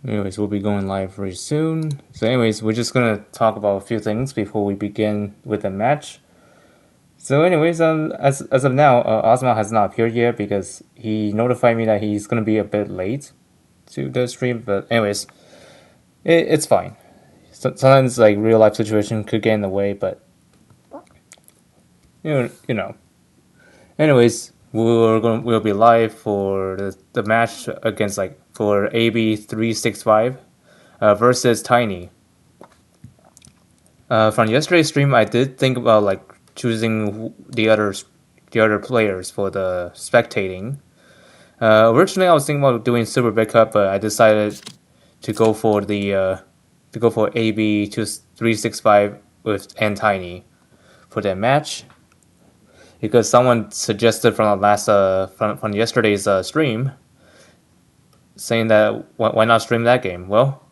Anyways, we'll be going live very soon. So, anyways, we're just gonna talk about a few things before we begin with the match. So, anyways, as of now, Ozma has not appeared yet because he notified me that he's gonna be a bit late to the stream. But, anyways, it's fine. Sometimes like real life situation could get in the way, but you know. Anyways, we'll be live for the match against like for ab365 versus Tiny. From yesterday's stream, I did think about like choosing the other players for the spectating. Originally, I was thinking about doing Super Big Cup, but I decided to go for AB365 with and Tiny for that match because someone suggested from the last from yesterday's stream saying that why not stream that game? Well,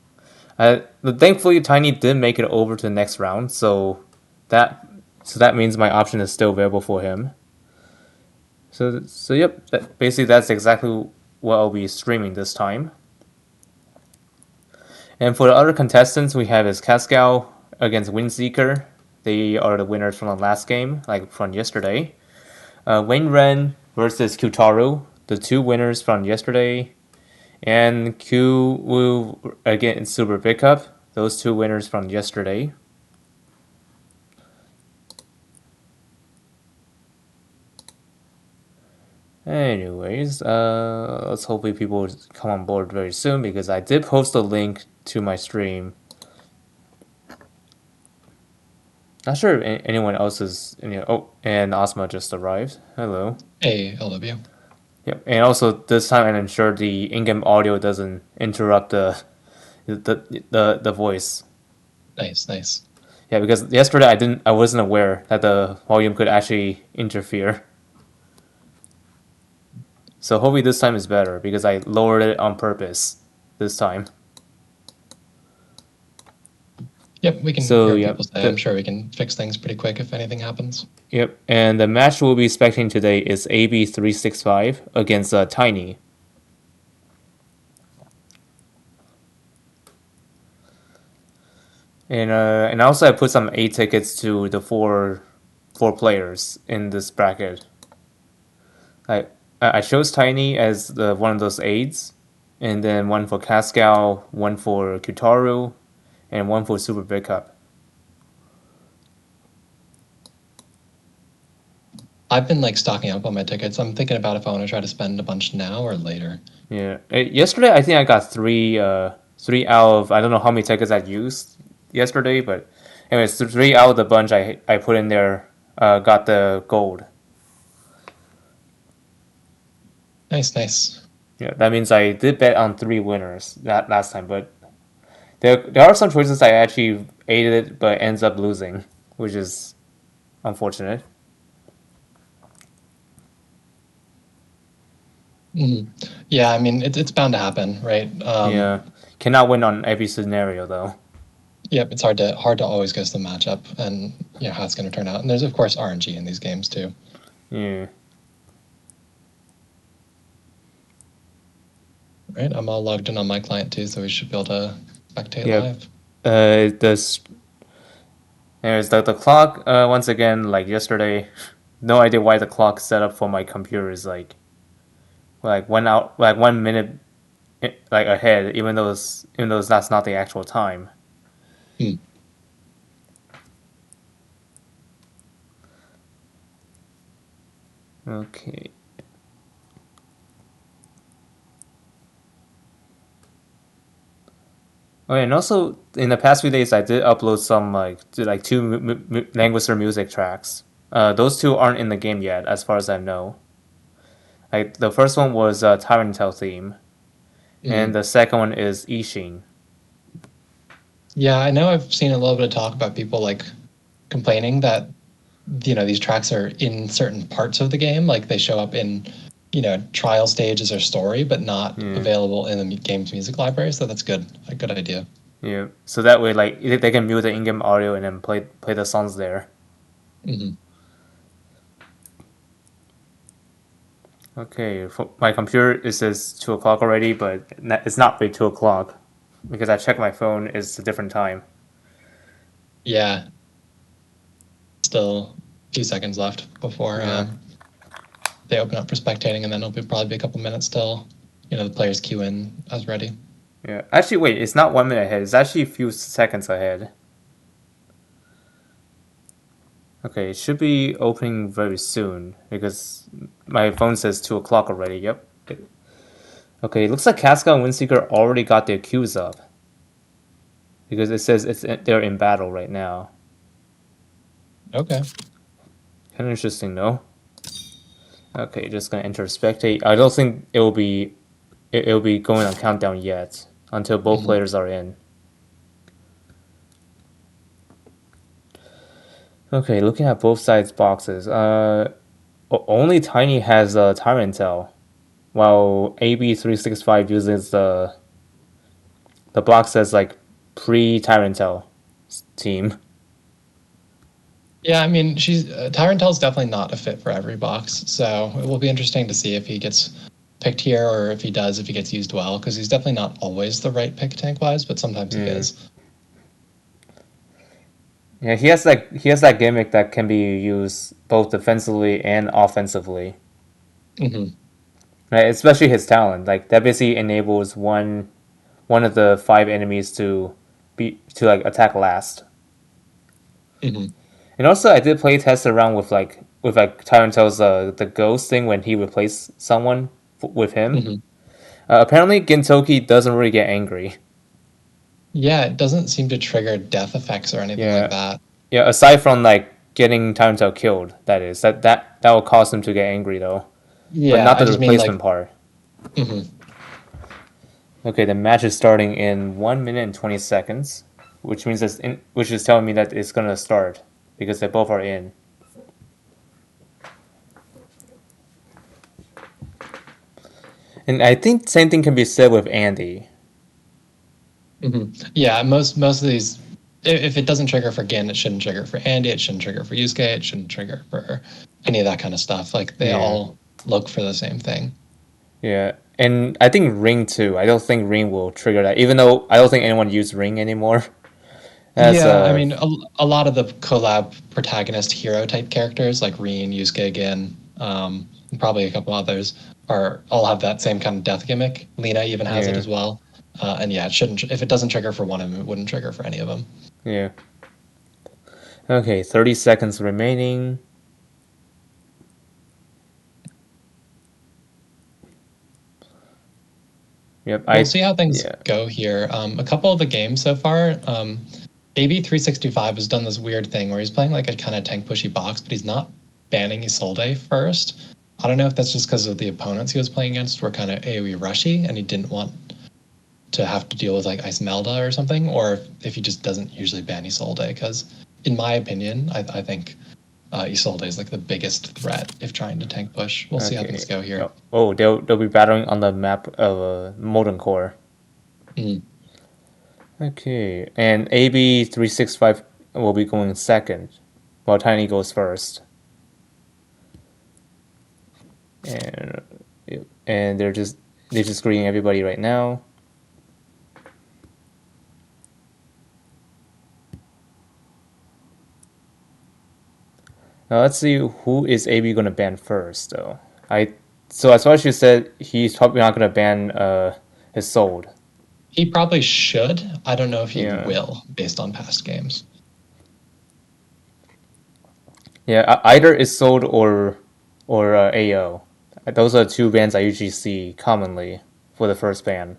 thankfully Tiny did make it over to the next round, that that means my option is still available for him. So yep, basically that's exactly what I'll be streaming this time. And for the other contestants, we have is Kazgao against Windseeker. They are the winners from the last game, like from yesterday. Wayne Ren versus Kutaru, the two winners from yesterday. And Q Wu against Super Big Cup, those two winners from yesterday. Anyways, let's hopefully people come on board very soon because I did post a link to my stream. Not sure if anyone else is. Oh, and Ozma just arrived. Hello. Hey, LW. Yep, and also this time I ensure the in-game audio doesn't interrupt the voice. Nice, nice. Yeah, because yesterday I wasn't aware that the volume could actually interfere. So hopefully this time is better because I lowered it on purpose this time. Yep, we can So hear what yeah, people say. I'm sure we can fix things pretty quick if anything happens. yep, and the match we'll be expecting today is AB365 against Tiny. And also I put some A tickets to the four players in this bracket. I chose Tiny as the one of those aids, and then one for Kazgao, one for Kutaru, and one for Super Big Cup. I've been like stocking up on my tickets. I'm thinking about if I want to try to spend a bunch now or later. Yeah. Yesterday I think I got three out of I don't know how many tickets I used yesterday, but anyways, three out of the bunch I put in there got the gold. Nice, nice. Yeah, that means I did bet on three winners that last time, but there are some choices I actually aided it but ends up losing, which is unfortunate. Mhm. Yeah, I mean it's bound to happen, right? Yeah, cannot win on every scenario though. Yep, it's hard to always guess the matchup and how it's going to turn out. And there's of course RNG in these games too. Yeah. Right, I'm all logged in on my client too, so we should be able to spectate Yeah. live. This Anyways, the clock once again like yesterday. No idea why the clock set up for my computer is like 1 minute like ahead, even though that's not the actual time. Hmm. Okay. Oh, and also in the past few days, I did upload some like two Langrisser music tracks. Those two aren't in the game yet, as far as I know. Like the first one was Tyrant Tail theme, and Mhm. the second one is Ishin. Yeah, I know I've seen a little bit of talk about people like complaining that these tracks are in certain parts of the game, like they show up in trial stages or story, but not Yeah, available in the game's music library. So that's a good idea. yeah. So that way, like they can mute the in-game audio and then play the songs there. Hmm. Okay, for my computer it says 2 o'clock already, but it's not really 2 o'clock. because I checked my phone. It's a different time. Yeah, still a few seconds left before Yeah. they open up for spectating, and then it'll probably be a couple minutes till the players queue in as ready. Yeah. Actually, wait. It's not 1 minute ahead. It's actually a few seconds ahead. Okay, it should be opening very soon because my phone says 2 o'clock already. Yep. Okay, it looks like Kazgao and Windseeker already got their queues up because it says they're in battle right now. Okay. Kind of interesting, no? Okay, just gonna enter spectate. I don't think it'll be going on countdown yet until both players are in. Okay, looking at both sides boxes. Only Tiny has a Tyrant Tail, while ab365 uses the box says like pre Tyrant Tail team. Yeah, I mean, Tyrantel's definitely not a fit for every box, so it will be interesting to see if he gets picked here or if he gets used well, because he's definitely not always the right pick tank-wise, but sometimes he is. Yeah, he has that gimmick that can be used both defensively and offensively. Mm-hmm. Right, especially his talent. Like that basically enables one of the 5 enemies to like attack last. Mm-hmm. And also, I did play test around with Tyrantel's the ghost thing when he replaced someone with him. Mm-hmm. Apparently, Gintoki doesn't really get angry. Yeah, it doesn't seem to trigger death effects or anything like Yeah, that. yeah. Aside from like getting Tyrantel killed, that will cause him to get angry though, but Yeah, not I the just mean like, replacement part. mm-hmm. Okay, the match is starting in 1 minute and 20 seconds, which is telling me that it's gonna start because they both are in. And I think same thing can be said with Andy. Mm-hmm. Yeah, most of these, if it doesn't trigger for Gin, it shouldn't trigger for Andy, it shouldn't trigger for Yusuke, it shouldn't trigger for any of that kind of stuff. Like they Yeah, all look for the same thing. yeah, and I think Ring too. I don't think Ring will trigger that, even though I don't think anyone use Ring anymore. As Yeah, I mean, a lot of the collab protagonist hero type characters like Reen, Yusuke again, and probably a couple others are all have that same kind of death gimmick. Lena even has it yeah, as well. And yeah, it shouldn't if it doesn't trigger for one of them, it wouldn't trigger for any of them. yeah. Okay, 30 seconds remaining. Yep, We'll see how things yeah. go here. A couple of the games so far, AB365 has done this weird thing where he's playing like a kind of tank pushy box, but he's not banning Isolde first. I don't know if that's just because of the opponents he was playing against were kind of AoE rushy and he didn't want to have to deal with like Icemelda or something, or if he just doesn't usually ban Isolde. Because in my opinion, I think Isolde is like the biggest threat if trying to tank push. We'll see how things go here. Oh, they'll be battling on the map of Molten Core. Mm. Okay, and AB365 will be going second, while Tiny goes first. And they're just greeting everybody right now. Now let's see who is AB gonna ban first though. So as far as you said, he's probably not gonna ban his sold. He probably should. I don't know if he Yeah. will, based on past games. Yeah, either is sold or AO. Those are two bans I usually see commonly for the first ban.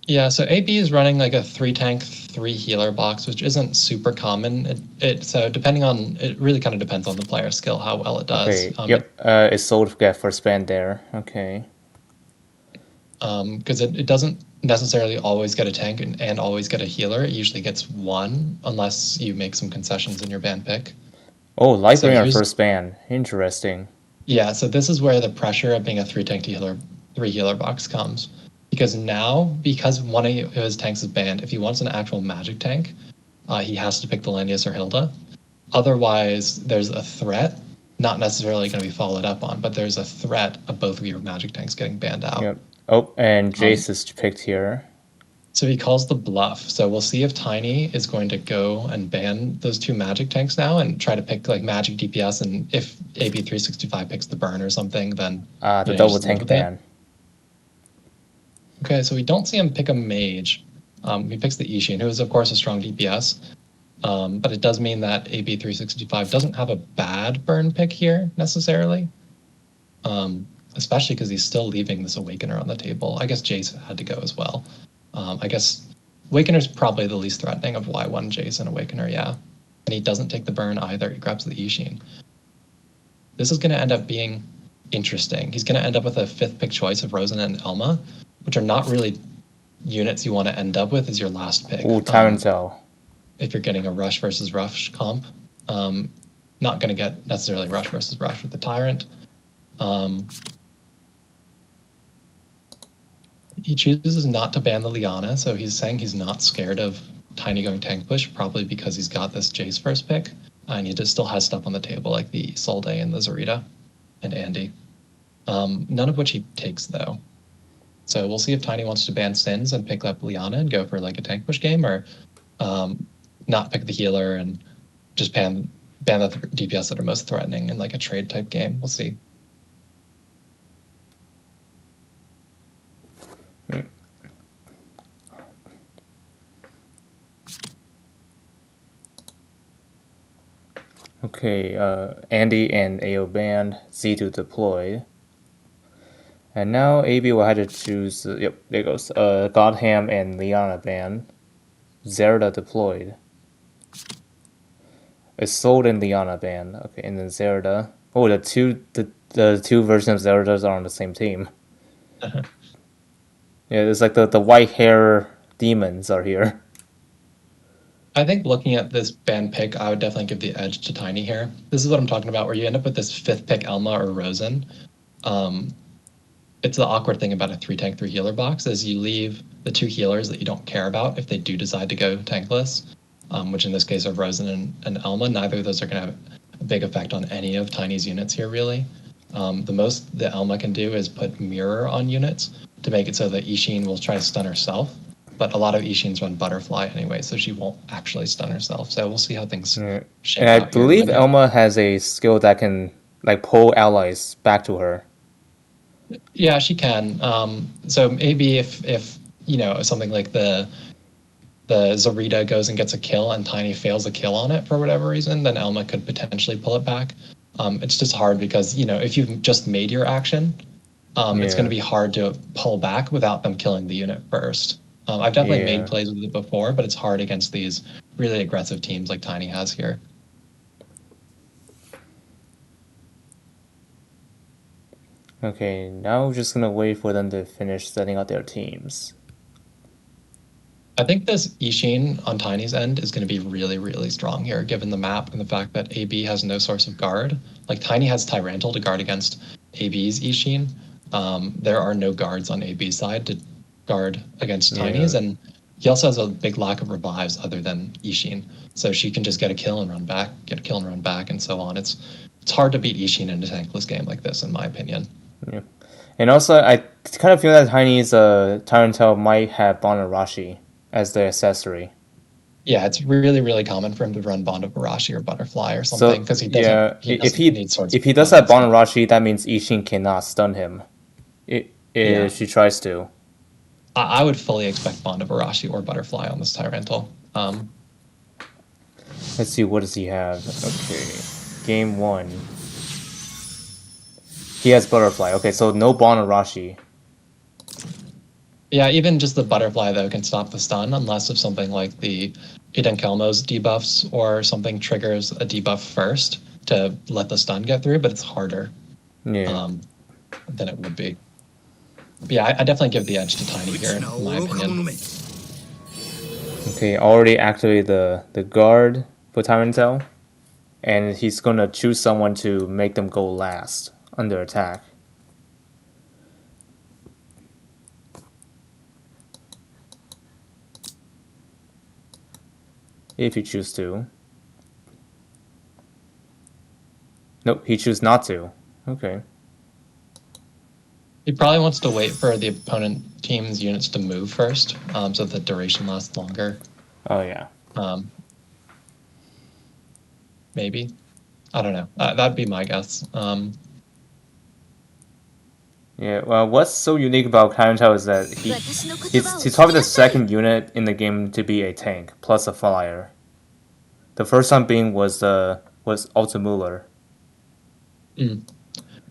Yeah, so AB is running like a 3 tank, 3 healer box, which isn't super common. So depending on it really kind of depends on the player skill how well it does. Okay. Yep. It's sold to get first ban there. Okay. Because it doesn't necessarily always get a tank and always get a healer. It usually gets one unless you make some concessions in your ban pick. Oh, So Lightbringer here's first ban. Interesting. Yeah, so this is where the pressure of being a 3 tank healer, 3 healer box comes. Because now, because one of his tanks is banned, if he wants an actual magic tank, he has to pick the Landius or Hilda. Otherwise, there's a threat, not necessarily going to be followed up on, but there's a threat of both of your magic tanks getting banned out. Yep. Oh, and Jace is picked here. So he calls the bluff. So we'll see if Tiny is going to go and ban those two magic tanks now and try to pick like magic DPS. And if AB365 picks the burn or something, then The double tank ban. Okay, so we don't see him pick a mage. He picks the Ishin, who is of course a strong DPS. But it does mean that AB365 doesn't have a bad burn pick here necessarily. Especially because he's still leaving this Awakener on the table. I guess Jace had to go as well. I guess Awakener's probably the least threatening of Y1 Jace and Awakener, yeah. And he doesn't take the burn either. He grabs the Ishin. This is going to end up being interesting. He's going to end up with a fifth pick choice of Rosen and Elma, which are not really units you want to end up with as your last pick. Ooh, Tyrantell. If you're getting a Rush versus Rush comp. Not going to get necessarily Rush versus Rush with the Tyrant. He chooses not to ban the Liana, so he's saying he's not scared of Tiny going tank push, probably because he's got this Jace first pick, and he just still has stuff on the table like the Solde and the Zarita and Andy. None of which he takes, though. So we'll see if Tiny wants to ban Sins and pick up Liana and go for like a tank push game, or not pick the healer and just ban the DPS that are most threatening in like a trade type game. We'll see. Okay, Andy and AO banned, Z2 deployed. And now AB will have to choose, yep, there goes, Godham and Liana banned. Zerda deployed. It's Sold and Liana banned. Okay, and then Zerda. Oh, the two versions of Zerdas are on the same team. Uh-huh. Yeah, it's like the white hair demons are here. I think looking at this ban pick, I would definitely give the edge to Tiny here. This is what I'm talking about, where you end up with this fifth pick Elma or Rosen. It's the awkward thing about a 3 tank 3 healer box is you leave the two healers that you don't care about if they do decide to go tankless, which in this case are Rosen and Elma. Neither of those are going to have a big effect on any of Tiny's units here, really. The most that Elma can do is put Mirror on units to make it so that Ishin will try to stun herself. But a lot of Ishins run Butterfly anyway, so she won't actually stun herself. So we'll see how things shape out. And I believe Elma has a skill that can like pull allies back to her. Yeah, she can. So maybe if you know something like the Zarita goes and gets a kill and Tiny fails a kill on it for whatever reason, then Elma could potentially pull it back. It's just hard because if you've just made your action, it's going to be hard to pull back without them killing the unit first. I've definitely made plays with it before, but it's hard against these really aggressive teams like Tiny has here. Okay, now we're just gonna wait for them to finish setting up their teams. I think this Ishin on Tiny's end is going to be really, really strong here, given the map and the fact that AB has no source of guard. Like, Tiny has Tyrantal to guard against AB's Ishin. There are no guards on AB's side to guard against Tiny's, and he also has a big lack of revives other than Ishin. So she can just get a kill and run back, get a kill and run back, and so on. It's hard to beat Ishin in a tankless game like this, in my opinion. Yeah. And also, I kind of feel that Tiny's Tyrantell might have Bonarashi as the accessory. Yeah, it's really, really common for him to run Bond of Barashi or Butterfly or something because he doesn't. Yeah, if he needs swords. If he does have Bonarashi, that means Ishin cannot stun him. If she tries to. I would fully expect Bond of Barashi or Butterfly on this Tyrantal. Let's see, what does he have? Okay, game 1. He has Butterfly. Okay, so no Bonarashi. Yeah, even just the Butterfly, though, can stop the stun, unless if something like the Eden Kelmo's debuffs or something triggers a debuff first to let the stun get through, but it's harder than it would be. But yeah, I definitely give the edge to Tiny here, in my opinion. Okay, already activated the guard for Tyrantell, and he's gonna choose someone to make them go last under attack. If you choose to. Nope, he chooses not to. Okay. He probably wants to wait for the opponent team's units to move first, so the duration lasts longer. Oh yeah. Maybe. I don't know. That'd be my guess. Yeah, well, what's so unique about Kaintel is that he's probably the second unit in the game to be a tank plus a flyer. The first time being was Altamüller.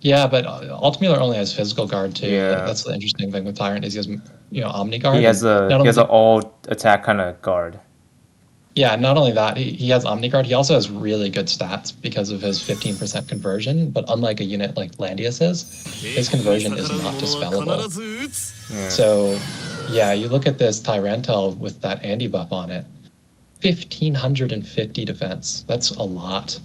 Yeah, but Altmuller only has physical guard too. Yeah. That's the interesting thing with Tyrant is he has Omni He guard, has and a not he has an only all attack kind of guard. yeah, not only that he has Omni guard. He also has really good stats because of his 15% conversion. But unlike a unit like Landius is, his conversion is not dispellable. Yeah. So yeah, you look at this Tyrantel with that Andy buff on it, 1550 defense. That's a lot.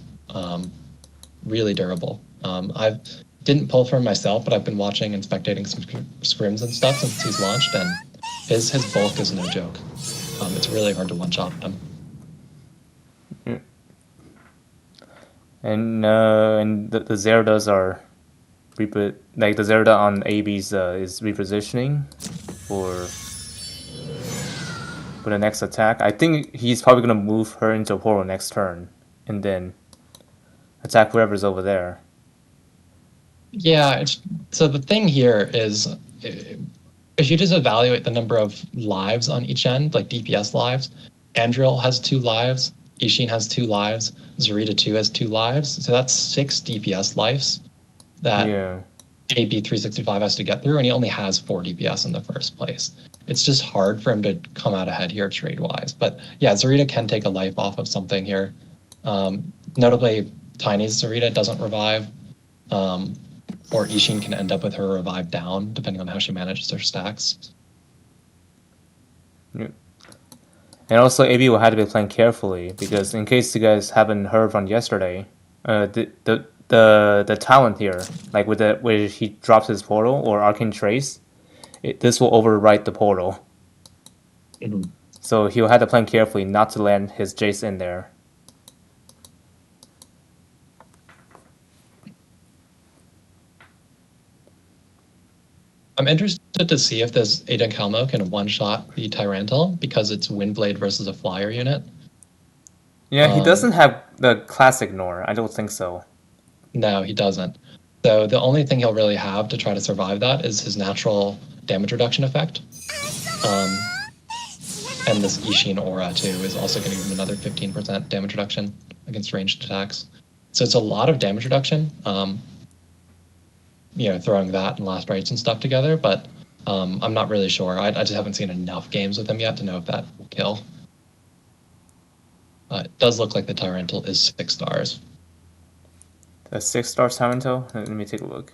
Really durable. I didn't pull for him myself, but I've been watching and spectating some scrims and stuff since he's launched, and his bulk is no joke. It's really hard to one-shot him. And the Zeradas are like the Zerada on AB's is repositioning for the next attack. I think he's probably gonna move her into a portal next turn, and then attack whoever's over there. Yeah, so the thing here is if you just evaluate the number of lives on each end, like DPS lives, Andriel has 2 lives, Ishin has 2 lives, Zarita 2 has 2 lives, so that's 6 DPS lives that ab365 has to get through, and he only has 4 DPS in the first place. It's just hard for him to come out ahead here trade-wise. But yeah, Zarita can take a life off of something here. Notably, Tiny's Zarita doesn't revive, or Ishin can end up with her revive down, depending on how she manages her stacks. Yeah. And also, AB will have to be playing carefully because, in case you guys haven't heard from yesterday, the talent here, like where he drops his portal or Arcane Trace, this will overwrite the portal. Mm-hmm. So he'll have to plan carefully not to land his Jace in there. I'm interested to see if this Aiden Kalmo can one-shot the Tyrantel because it's Windblade versus a flyer unit. Yeah, he doesn't have the classic Nor. I don't think so. No, he doesn't. So the only thing he'll really have to try to survive that is his natural damage reduction effect. And this Ishin aura, too, is also going to give him another 15% damage reduction against ranged attacks. So it's a lot of damage reduction, throwing that and last rites and stuff together, but I'm not really sure. I just haven't seen enough games with him yet to know if that will kill. It does look like the Tyrantel is 6 stars. The 6-star Tyrantel? Let me take a look.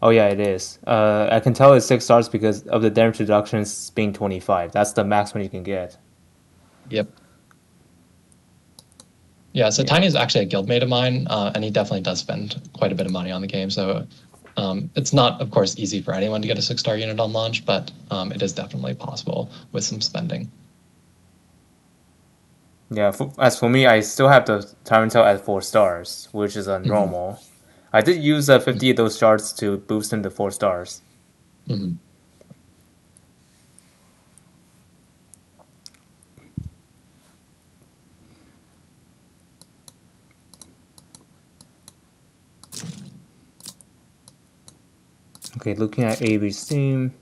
Oh yeah, it is. I can tell it's 6 stars because of the damage reductions being 25. That's the maximum you can get. Yep. Yeah, so Tiny is actually a guildmate of mine, and he definitely does spend quite a bit of money on the game. So it's not, of course, easy for anyone to get a 6-star unit on launch, but it is definitely possible with some spending. Yeah, as for me, I still have the Tyrantel at 4 stars, which is a normal. Mm-hmm. I did use 50 of those shards to boost him to 4 stars. Mm-hmm. Okay, looking at AB's team.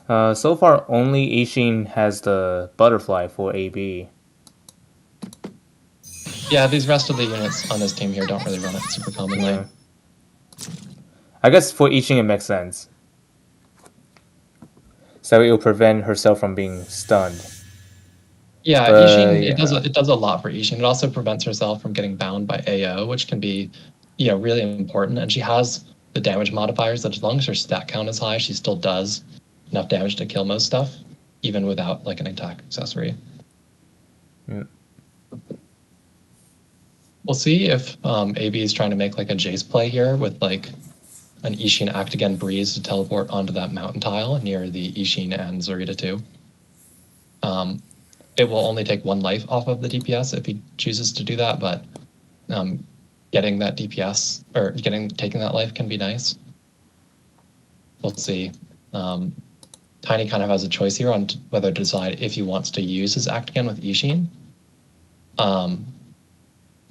So far, only Ishin has the butterfly for AB. Yeah, these rest of the units on this team here don't really run it super commonly. Yeah. I guess for Ishin it makes sense. So it will prevent herself from being stunned. Yeah, Ishin, it does a lot for Ishin. It also prevents herself from getting bound by AO, which can be, really important. And she has the damage modifiers that as long as her stat count is high, she still does enough damage to kill most stuff, even without like an attack accessory. Yeah. We'll see if AB is trying to make like a Jace play here with like an Ishin Act Again Breeze to teleport onto that mountain tile near the Ishin and Zarita 2. It will only take 1 life off of the DPS if he chooses to do that, but getting that DPS or taking that life can be nice. We'll see. Tiny kind of has a choice here on whether to decide if he wants to use his act again with Ishin.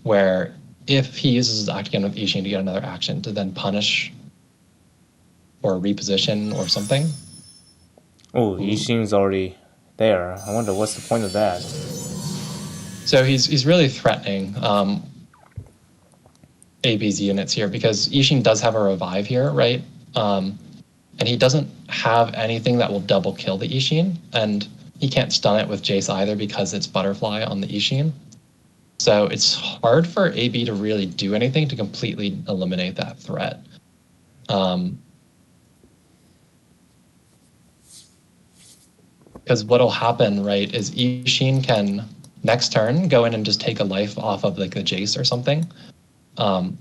Where if he uses his act again with Ishin to get another action to then punish or reposition or something. Oh, Ishin's already there. I wonder what's the point of that. So he's really threatening AB's units here because Ishin does have a revive here, right? And he doesn't have anything that will double kill the Ishin, and he can't stun it with Jace either because it's Butterfly on the Ishin. So it's hard for AB to really do anything to completely eliminate that threat. Because what'll happen, right, is Ishin can next turn go in and just take a life off of like the Jace or something. Even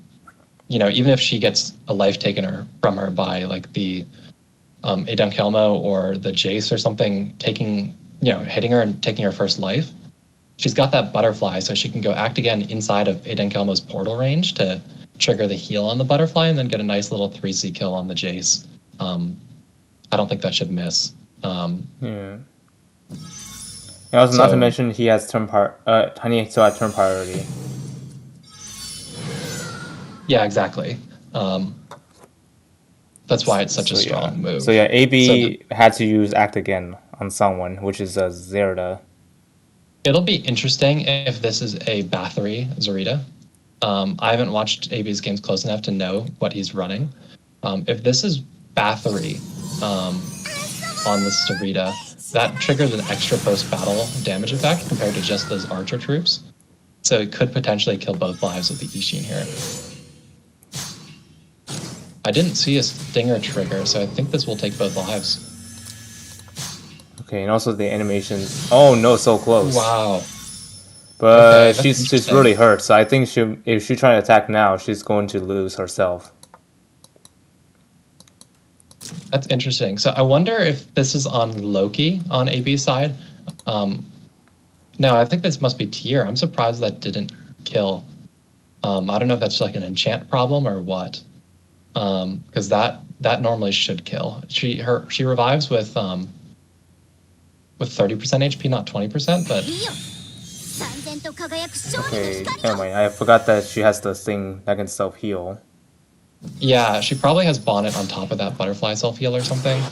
if she gets a life taken from her by like the Adam Kelmo or the Jace or something, hitting her and taking her first life, she's got that Butterfly, so she can go act again inside of Adam Kelmo's portal range to trigger the heal on the Butterfly and then get a nice little 3C kill on the Jace. I don't think that should miss. Yeah. And also, not to mention, he has Tiny still has turn priority. Yeah, exactly. That's why it's such a strong move. So yeah, AB had to use Act Again on someone, which is Zerda. It'll be interesting if this is a Bathory Zarita. I haven't watched AB's games close enough to know what he's running. If this is Bathory on the Zarita, that triggers an extra post-battle damage effect compared to just those archer troops. So it could potentially kill both lives with the Ishin here. I didn't see a Stinger trigger, so I think this will take both lives. Okay, and also the animation. Oh no, so close. Wow. But okay, she's really hurt, so I think if she tries to attack now, she's going to lose herself. That's interesting. So I wonder if this is on Loki on AB's side. No, I think this must be Tyr. I'm surprised that didn't kill. I don't know if that's like an enchant problem or what. Because that normally should kill. She revives with 30% HP, not 20%, but. Okay, never mind. I forgot that she has the thing that can self-heal. Yeah, she probably has Bonnet on top of that Butterfly self-heal or something.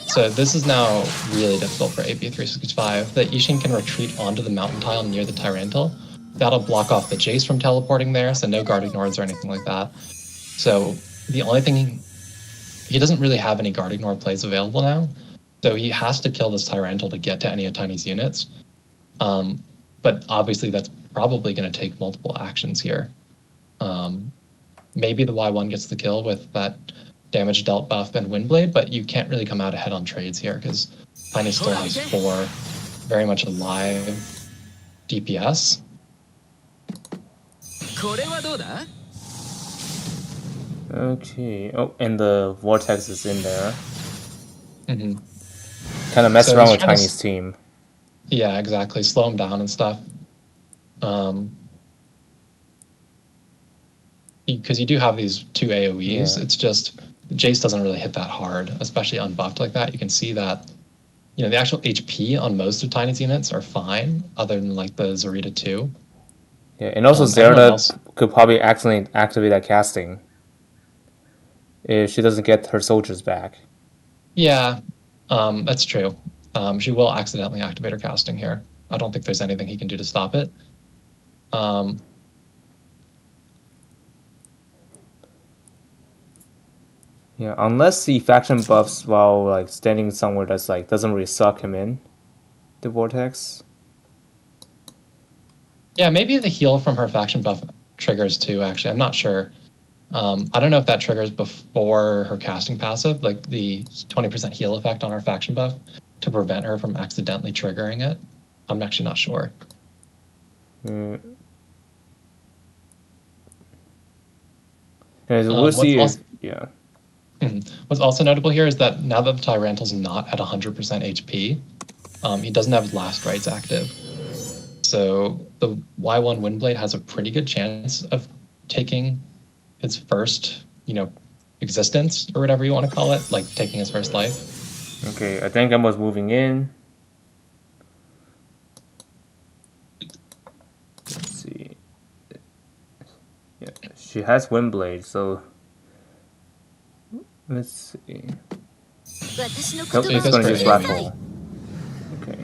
So this is now really difficult for ab365. The Ishin can retreat onto the mountain tile near the Tyrantal. That'll block off the Jace from teleporting there, so no guard ignores or anything like that. So the only thing, he doesn't really have any guard ignore plays available now, so he has to kill this Tyrantal to get to any of Tiny's units. But obviously that's probably going to take multiple actions here. Maybe the Y1 gets the kill with that damage dealt buff and Windblade, but you can't really come out ahead on trades here because Tiny still has 4 very much alive DPS. Okay. Oh, and the Vortex is in there. Mm-hmm. Kind of mess around with Tiny's team. Yeah, exactly. Slow him down and stuff. Because you do have these 2 AoEs. Yeah. It's just Jace doesn't really hit that hard, especially unbuffed like that. You can see that, the actual HP on most of Tiny's units are fine, other than like the Zarita 2. Yeah, and also Zerda could probably accidentally activate that casting if she doesn't get her soldiers back. Yeah, that's true. She will accidentally activate her casting here. I don't think there's anything he can do to stop it. Yeah, unless he faction buffs while like standing somewhere that's like doesn't really suck him in the vortex. Yeah, maybe the heal from her faction buff triggers too, actually. I'm not sure. I don't know if that triggers before her casting passive, like the 20% heal effect on her faction buff to prevent her from accidentally triggering it. I'm actually not sure. We'll see. Yeah. What's also notable here is that now that the Tyrantal's not at 100% HP, he doesn't have his last rights active. So the Y1 Windblade has a pretty good chance of taking its first, existence, or whatever you want to call it, like taking his first life. Okay, I think Emma's moving in. Let's see. Yeah, she has Windblade, so let's see. Nope, it's going to use Raffle. Okay.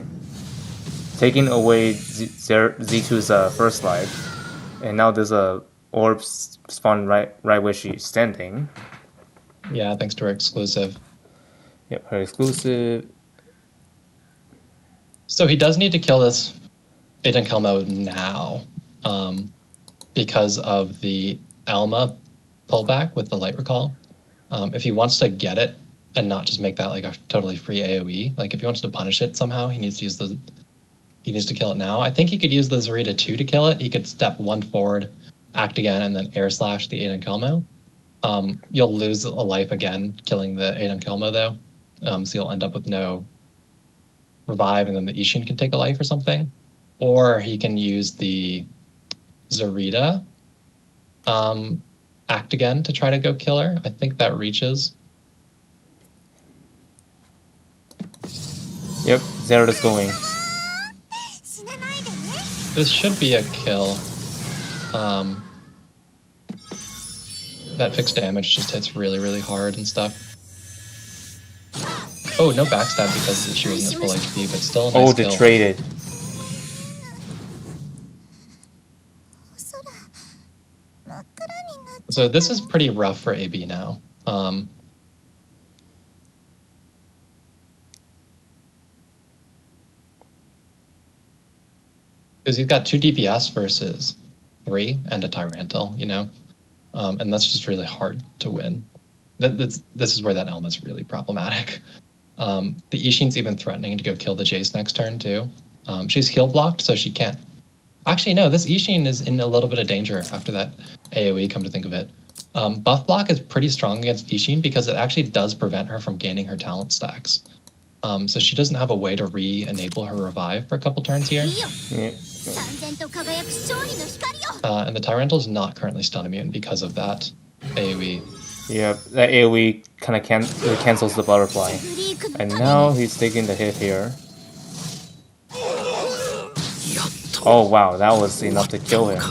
Taking away Z2's first life. And now there's a orb spawn right where she's standing. Yeah, thanks to her exclusive. Yep, her exclusive. So he does need to kill this Aiden Kelmo now, because of the Alma pullback with the light recall. If he wants to get it and not just make that like a totally free AoE, like if he wants to punish it somehow, he needs to kill it now. I think he could use the Zarita 2 to kill it. He could step 1 forward, act again, and then air slash the Aiden Kelmo. You'll lose a life again killing the Aiden Kelmo though. So you'll end up with no revive, and then the Ishin can take a life or something. Or he can use the Zarita act again to try to go kill her. I think that reaches. Yep, Zarita's going. This should be a kill. That fixed damage just hits really, really hard and stuff. Oh, no backstab because she wasn't at full HP, but still a nice kill. Oh, they traded. So this is pretty rough for AB now. Because he's got 2 DPS versus 3 and a Tyrantal, and that's just really hard to win. This is where that Elma's really problematic. The Ishin's even threatening to go kill the Jace next turn too. She's heal blocked, so she can't. Actually, no, this Ishin is in a little bit of danger after that AoE, come to think of it. Buff block is pretty strong against Ishin because it actually does prevent her from gaining her talent stacks. So she doesn't have a way to re-enable her revive for a couple turns here. Yeah. And the Tyrantal is not currently stun immune because of that AoE. Yeah, that AoE kind of cancels the butterfly. And now he's taking the hit here. Oh wow, that was enough to kill him.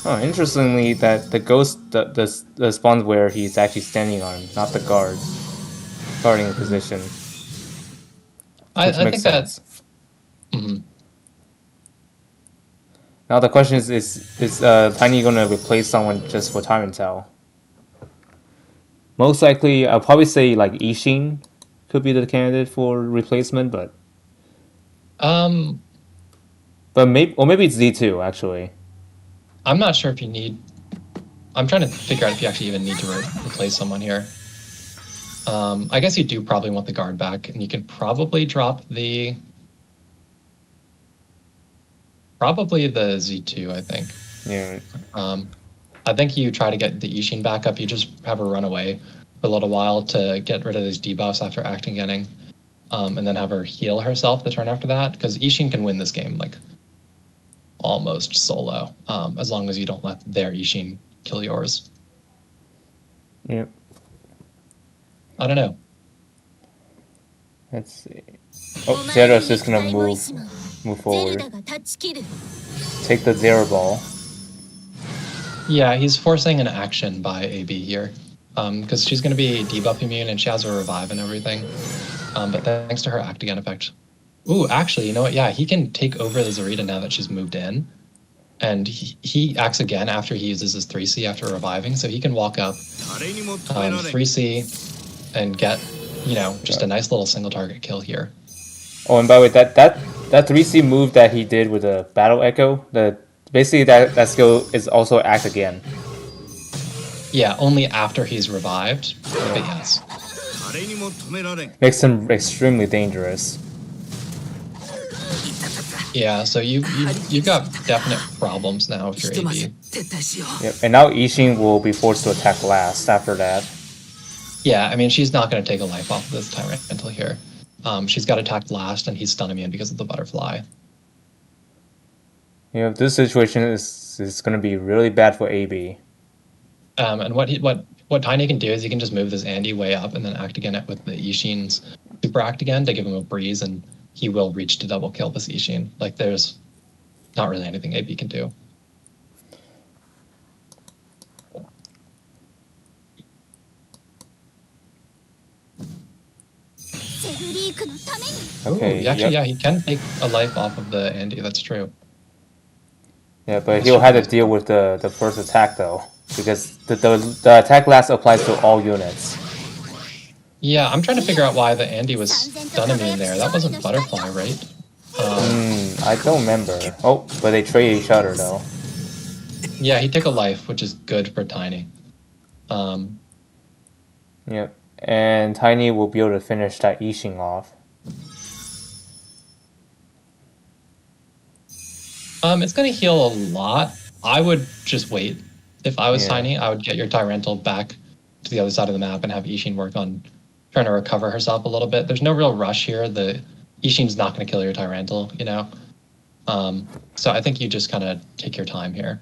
Oh, interestingly, that the ghost, the spawns where he's actually standing on, not the guarding position. I think sense. Now the question is Tiny gonna replace someone just for Tyrantal? Most likely, I'll probably say like Ishin could be the candidate for replacement, but maybe it's Z2 actually. I'm not sure if you need. I'm trying to figure out if you actually even need to replace someone here. I guess you do probably want the guard back, and you can probably drop the. Probably the Z2, I think. Yeah. I think you try to get the Ishin back up. You just have her run away for a little while to get rid of these debuffs after acting getting, and then have her heal herself the turn after that. Because Ishin can win this game like almost solo, as long as you don't let their Ishin kill yours. Yep. I don't know. Let's see. Oh, Zera's just gonna move forward. Take the Zera ball. Yeah, he's forcing an action by AB here, because she's gonna be debuff immune and she has a revive and everything. But thanks to her act again effect. Ooh, actually, you know what? Yeah, he can take over the Zarita now that she's moved in. And he acts again after he uses his 3C after reviving, so he can walk up 3C and get, just a nice little single target kill here. Oh, and by the way, that 3C move that he did with the Battle Echo, basically that skill is also act again. Yeah, only after he's revived, but yes. Makes him extremely dangerous. Yeah, so you've got definite problems now with your AB. Yep, and now Ishin will be forced to attack last after that. Yeah, I mean, she's not going to take a life off of this Tyrantal here. She's got attacked last, and he's stun immune because of the butterfly. Yeah, this situation is going to be really bad for AB. And what Tiny can do is he can just move this Andy way up and then act again with the Ishin's super act again to give him a breeze, and he will reach to double kill this Ishin. Like there's not really anything AB can do. Okay, Ooh, actually, yeah, he can take a life off of the Andy. That's true. Yeah, but he'll have to deal with the first attack though, because the attack last applies to all units. Yeah, I'm trying to figure out why the Andy was stun immune there. That wasn't butterfly, right? I don't remember. Oh, but they trade each other though. Yeah, he took a life, which is good for Tiny. Yep, and Tiny will be able to finish that Ishin off. It's going to heal a lot. I would just wait. If I was Yeah. Tiny, I would get your Tyrantal back to the other side of the map and have Ishin work on trying to recover herself a little bit. There's no real rush here. The Ishin's not going to kill your Tyrantal, you know? So I think you just kind of take your time here.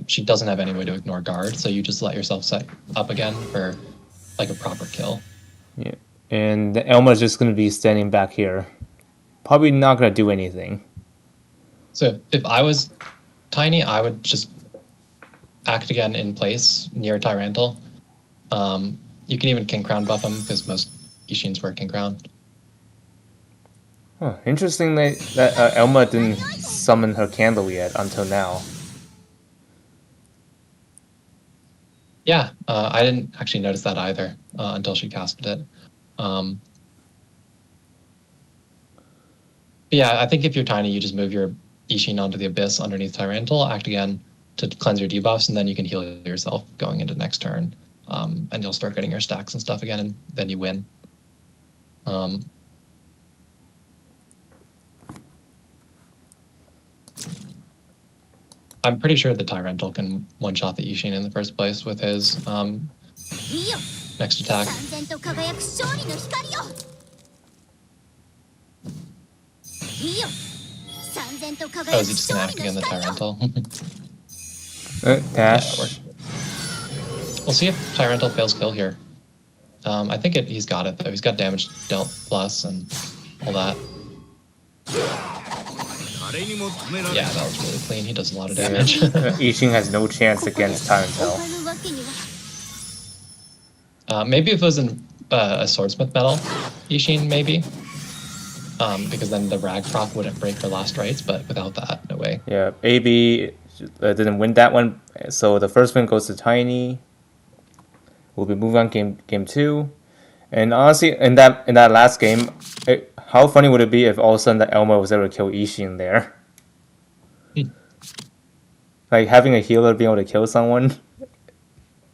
She doesn't have any way to ignore guard, so you just let yourself set up again for like a proper kill. Yeah, and Elma's just going to be standing back here. Probably not going to do anything. So if I was Tiny, I would just act again in place near Tyrantal. You can even King Crown buff him because most Ishins wear King Crown. Huh, interesting that Elma didn't summon her candle yet until now. Yeah, I didn't actually notice that either until she casted it. Yeah, I think if you're Tiny, you just move your Ishin onto the Abyss underneath Tyrantal, act again to cleanse your debuffs, and then you can heal yourself going into next turn. And you'll start getting your stacks and stuff again, and then you win. I'm pretty sure the Tyrantal can one-shot the Ishin in the first place with his next attack. Oh, is he just gonna act again the Tyrantal? Dash. Yeah, we'll see if Tyrantal fails kill here. I think he's got it though. He's got damage dealt plus and all that. Yeah, that was really clean. He does a lot of damage. Ishin has no chance against Tyrantal. Maybe if it was a swordsmith metal Ishin, maybe. Because then the rag proc wouldn't break her last rights, but without that, no way. Yeah, AB didn't win that one, so the first win goes to Tiny. We'll be moving on game 2. And honestly, in that last game, how funny would it be if all of a sudden that Elma was able to kill Ishin there? Like having a healer being able to kill someone.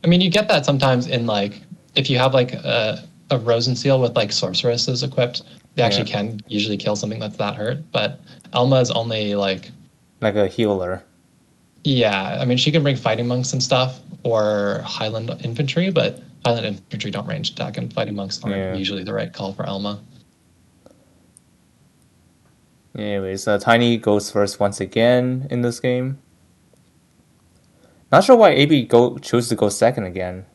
I mean, you get that sometimes in like if you have like a Rosenseal with like sorceresses equipped, they actually can usually kill something that's that hurt. But Elma is only like a healer. Yeah, I mean she can bring fighting monks and stuff or Highland infantry, but Highland infantry don't range attack, and fighting monks aren't usually the right call for Elma. Anyways, Tiny goes first once again in this game. Not sure why AB chose to go second again.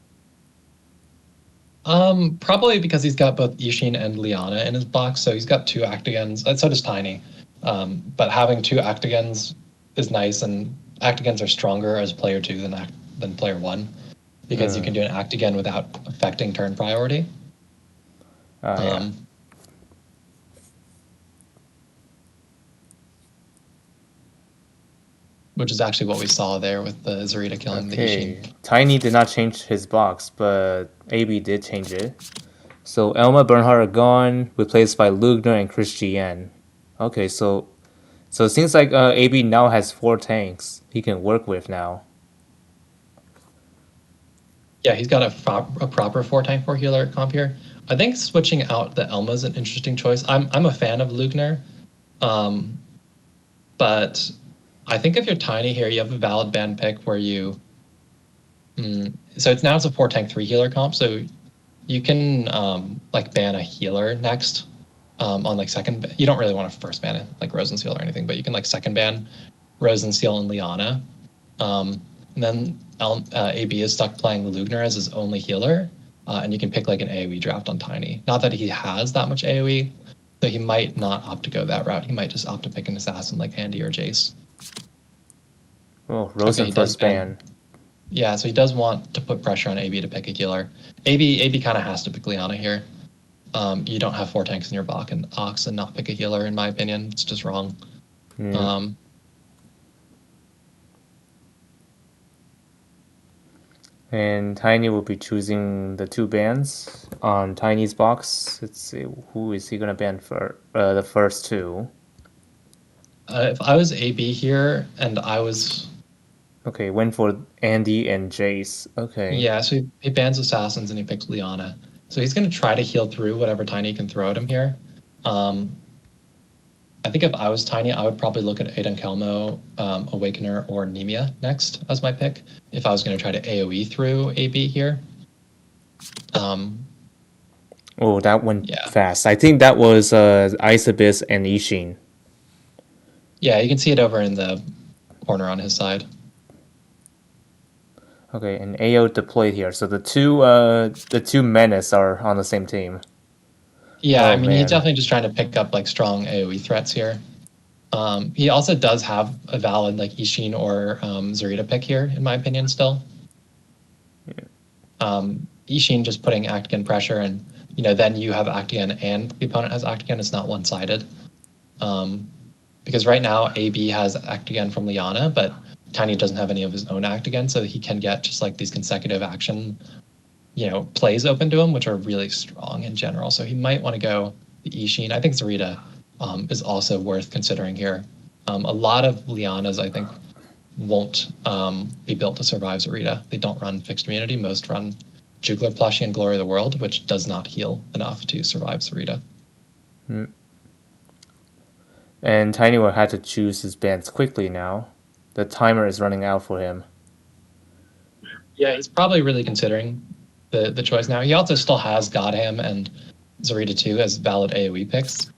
Probably because he's got both Ishin and Liana in his box, so he's got 2 Actagens. So does Tiny. But having 2 Actagens is nice, and Actagens are stronger as player 2 than player 1, because you can do an Actagen without affecting turn priority. Which is actually what we saw there with the Zarita killing the Ishin. Tiny did not change his box, but AB did change it. So Elma, Bernhard are gone, replaced by Lugner and Chris GN. Okay, so it seems like AB now has 4 tanks he can work with now. Yeah, he's got a proper 4-tank 4 healer comp here. I think switching out the Elma is an interesting choice. I'm a fan of Lugner, but I think if you're Tiny here, you have a valid band pick where you. So it's a 4-tank 3 healer comp. So You can like ban a healer next on like second. You don't really want to first ban it like Rosenseal or anything, but you can like second ban Rosenseal and Liana. And then AB is stuck playing Lugner as his only healer, and you can pick like an AoE draft on Tiny. Not that he has that much AoE, so he might not opt to go that route. He might just opt to pick an assassin like Andy or Jace. Oh, Okay, Rosen he does first ban. ban. Yeah, so he does want to put pressure on AB to pick a healer. AB kind of has to pick Liana here. You don't have 4 tanks in your Bach and Ox and not pick a healer, in my opinion. It's just wrong. Yeah. And Tiny will be choosing the 2 bans on Tiny's box. Let's see, who is he gonna ban for the first 2? If I was AB here and I was Okay, went for Andy and Jace. Okay. Yeah, so he bans assassins and he picks Liana. So he's going to try to heal through whatever Tiny can throw at him here. I think if I was Tiny, I would probably look at Aiden Kelmo, Awakener, or Nemia next as my pick if I was going to try to AoE through AB here. Oh, that went Yeah. fast. I think that was Ice Abyss and Ishin. Yeah, you can see it over in the corner on his side. Okay, and AO deployed here. So the two menace are on the same team. Yeah, I Oh mean, he's man. definitely just trying to pick up like strong AoE threats here. He also does have a valid like Ishin or Zarita pick here, in my opinion, still. Ishin just putting Actigan pressure, and then you have Actigan and the opponent has Actigan. It's not one-sided. Because right now AB has Actigan from Liana, but Tiny doesn't have any of his own Actigan, so he can get just like these consecutive action, plays open to him, which are really strong in general. So he might want to go the Ishin. I think Zarita is also worth considering here. A lot of Lianas, I think, won't be built to survive Zarita. They don't run fixed immunity. Most run Jugler Plushie and Glory of the World, which does not heal enough to survive Sarita. And Tiny will have to choose his bans quickly now. The timer is running out for him. Yeah, he's probably really considering the choice now. He also still has Godham and Zarita 2 as valid AoE picks.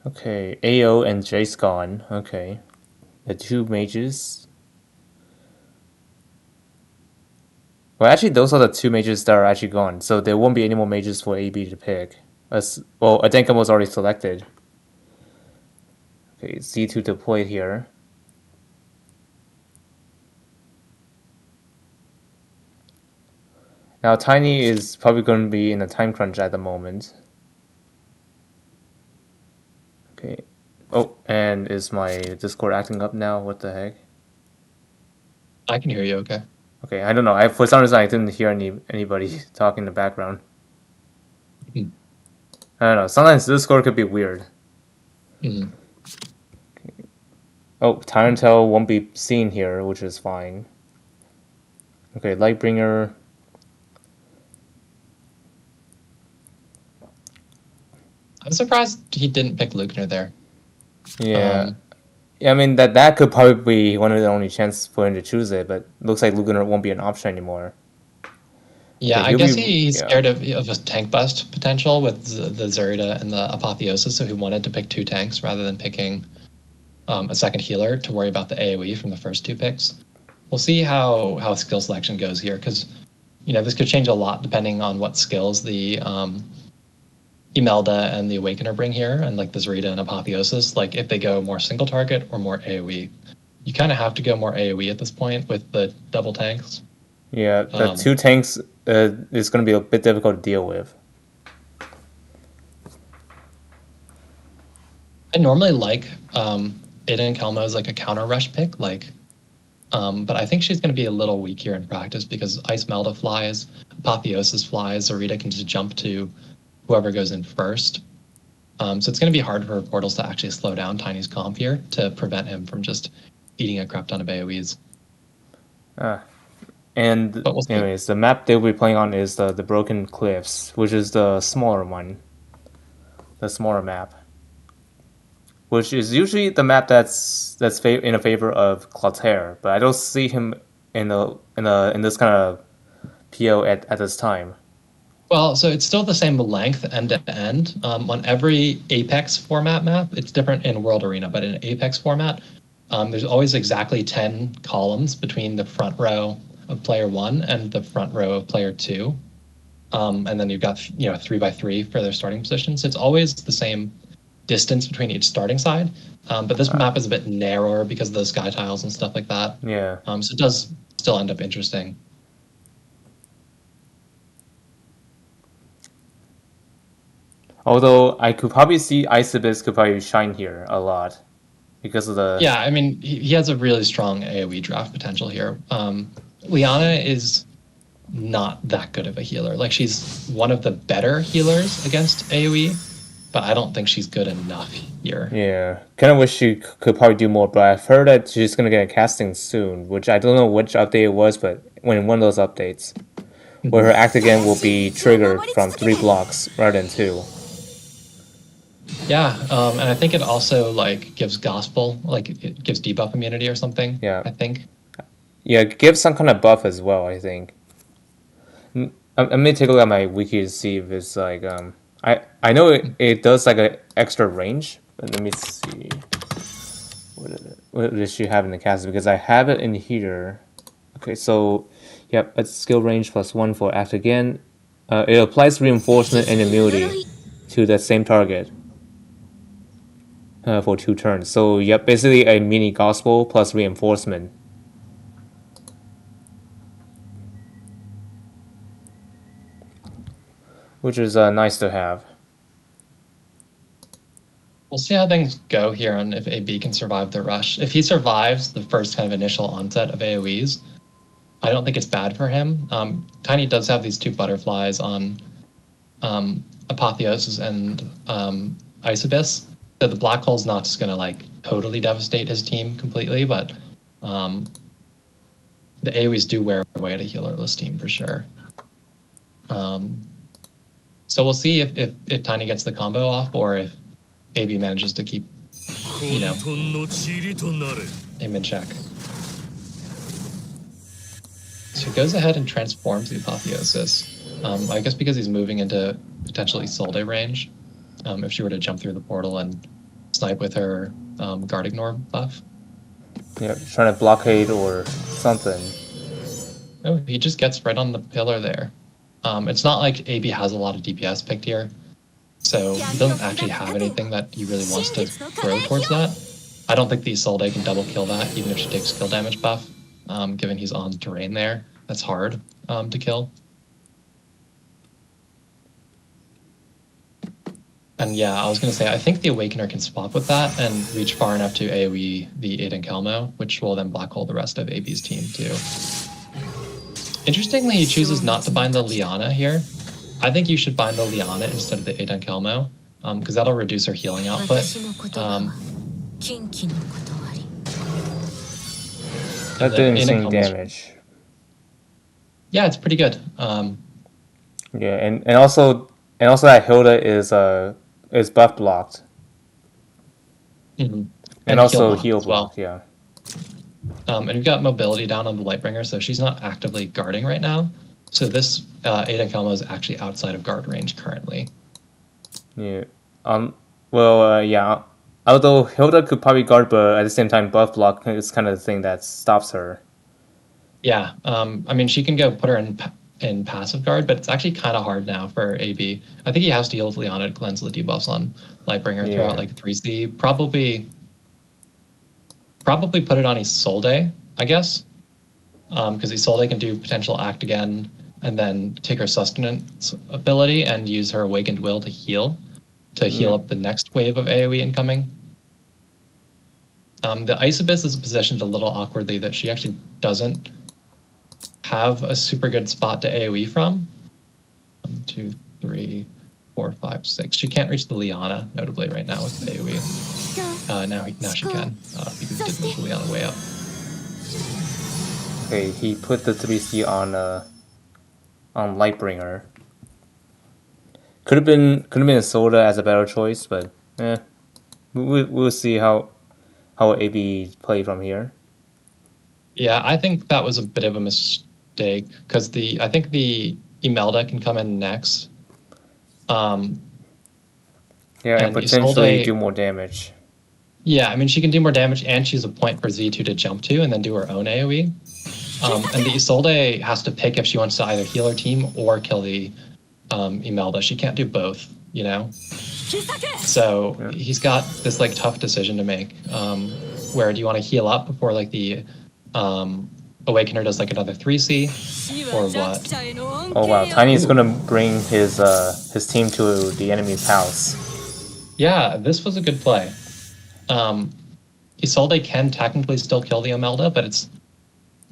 Okay, AO and Jace gone. Okay. The 2 mages. Well, actually, those are the 2 mages that are actually gone, so there won't be any more mages for AB to pick. Well, Adenka was already selected. Okay, Z2 deployed here. Now, Tiny is probably going to be in a time crunch at the moment. Okay. Oh, and is my Discord acting up now? What the heck? I can hear you okay. Okay, I don't know. For some reason, I didn't hear anybody talking in the background. Mm. I don't know. Sometimes Discord could be weird. Mm. Okay. Oh, Tarantel won't be seen here, which is fine. Okay, Lightbringer. I'm surprised he didn't pick Lugner there. Yeah. Yeah, I mean that could probably be one of the only chances for him to choose it, but looks like Luganar won't be an option anymore. Yeah, Okay, I he'll guess be he's yeah. scared of a tank bust potential with the Zarita and the Apotheosis, so he wanted to pick 2 tanks rather than picking a second healer to worry about the AoE from the first 2 picks. We'll see how skill selection goes here, because this could change a lot depending on what skills the Imelda and the Awakener bring here, and like the Zarita and Apotheosis, like if they go more single target or more AoE. You kind of have to go more AoE at this point with the double tanks. Yeah, the 2 tanks is going to be a bit difficult to deal with. I normally like Iden Kelmo as like a counter rush pick, but I think she's going to be a little weak here in practice because Ice Melda flies, Apotheosis flies, Zarita can just jump to whoever goes in first. So it's going to be hard for her portals to actually slow down Tiny's comp here to prevent him from just eating a crap ton of AoEs. And But we'll see. anyways, the map they'll be playing on is the Broken Cliffs, which is the smaller one. The smaller map. Which is usually the map that's in a favor of Clotaire, but I don't see him in this kind of PO at this time. Well, so it's still the same length end to end. On every Apex format map, it's different in World Arena, but in Apex format, there's always exactly 10 columns between the front row of player one and the front row of player two. And then you've got 3x3 for their starting positions. So it's always the same distance between each starting side. But this map is a bit narrower because of the sky tiles and stuff like that. Yeah. So it does still end up interesting. Although I could probably see Isabis could probably shine here a lot because of the Yeah, I mean, he has a really strong AoE draft potential here. Liana is not that good of a healer. Like, she's one of the better healers against AoE, but I don't think she's good enough here. Yeah, kind of wish she could probably do more, but I've heard that she's gonna get a casting soon, which I don't know which update it was, but when one of those updates, where her act again will be triggered from 3 blocks rather than 2. Yeah, and I think it also like gives gospel, like it gives debuff immunity or something. Yeah. I think. Yeah, give some kind of buff as well, I think. I'm gonna take a look at my wiki to see if it's like I know it does like an extra range, but let me see what does she have in the cast, because I have it in here. Okay, so yep, it's skill range +1 for act again. It applies reinforcement and immunity to the same target for 2 turns. So yep, basically a mini gospel plus reinforcement. Which is nice to have. We'll see how things go here and if AB can survive the rush. If he survives the first kind of initial onset of AoEs, I don't think it's bad for him. Tiny does have these 2 butterflies on Apotheosis and Isabis. So the black hole's not just going to like totally devastate his team completely, but the AoEs do wear away at a healerless team for sure. So we'll see if Tiny gets the combo off or if AB manages to keep, him in check. So he goes ahead and transforms the Apotheosis. I guess because he's moving into potentially Solde range. If she were to jump through the portal and snipe with her guard ignore buff. Yeah, trying to blockade or something. Oh, he just gets right on the pillar there. It's not like AB has a lot of DPS picked here, so he doesn't actually have anything that he really wants to throw towards that. I don't think the Isolde can double kill that, even if she takes skill damage buff, given he's on terrain there. That's hard to kill. And yeah, I was going to say, I think the Awakener can swap with that and reach far enough to AoE the Aiden Kelmo, which will then black hole the rest of AB's team too. Interestingly, he chooses not to bind the Liana here. I think you should bind the Liana instead of the Aiden Kelmo, because that'll reduce her healing output. That didn't seem damage. Yeah, it's pretty good. Yeah, and also that Hilda is buff blocked. Mm-hmm. And also heal blocked, well. Yeah. And we've got mobility down on the Lightbringer, so she's not actively guarding right now. So this Aiden Kelmo is actually outside of guard range currently. Yeah. Yeah. Although Hilda could probably guard, but at the same time, buff block is kind of the thing that stops her. Yeah. I mean, she can go put her in passive guard, but it's actually kind of hard now for AB. I think he has to heal with Liana to cleanse the debuffs on Lightbringer throughout like 3C. Probably put it on Isolde, I guess. Because Isolde can do potential act again and then take her sustenance ability and use her awakened will to heal up the next wave of AoE incoming. The Isabis is positioned a little awkwardly that she actually doesn't have a super good spot to AoE from. 1, 2, 3, 4, 5, 6. She can't reach the Liana, notably, right now with AoE. Now she can, because he did move the Liana way up. Okay, he put the 3C on Lightbringer. Could have been a Soda as a better choice, but we'll see how AB play from here. Yeah, I think that was a bit of a mistake because I think the Imelda can come in next. Yeah, and And potentially Isolde, do more damage. yeah, I mean, she can do more damage, and she's a point for Z2 to jump to and then do her own AoE. And the Isolde has to pick if she wants to either heal her team or kill the Imelda. She can't do both, you know? So Yeah. he's got this like tough decision to make. Where do you want to heal up before like the Awakener does like another 3C or what? Oh wow, Tiny's gonna bring his team to the enemy's house. Yeah, this was a good play. Isolde can technically still kill the Imelda, but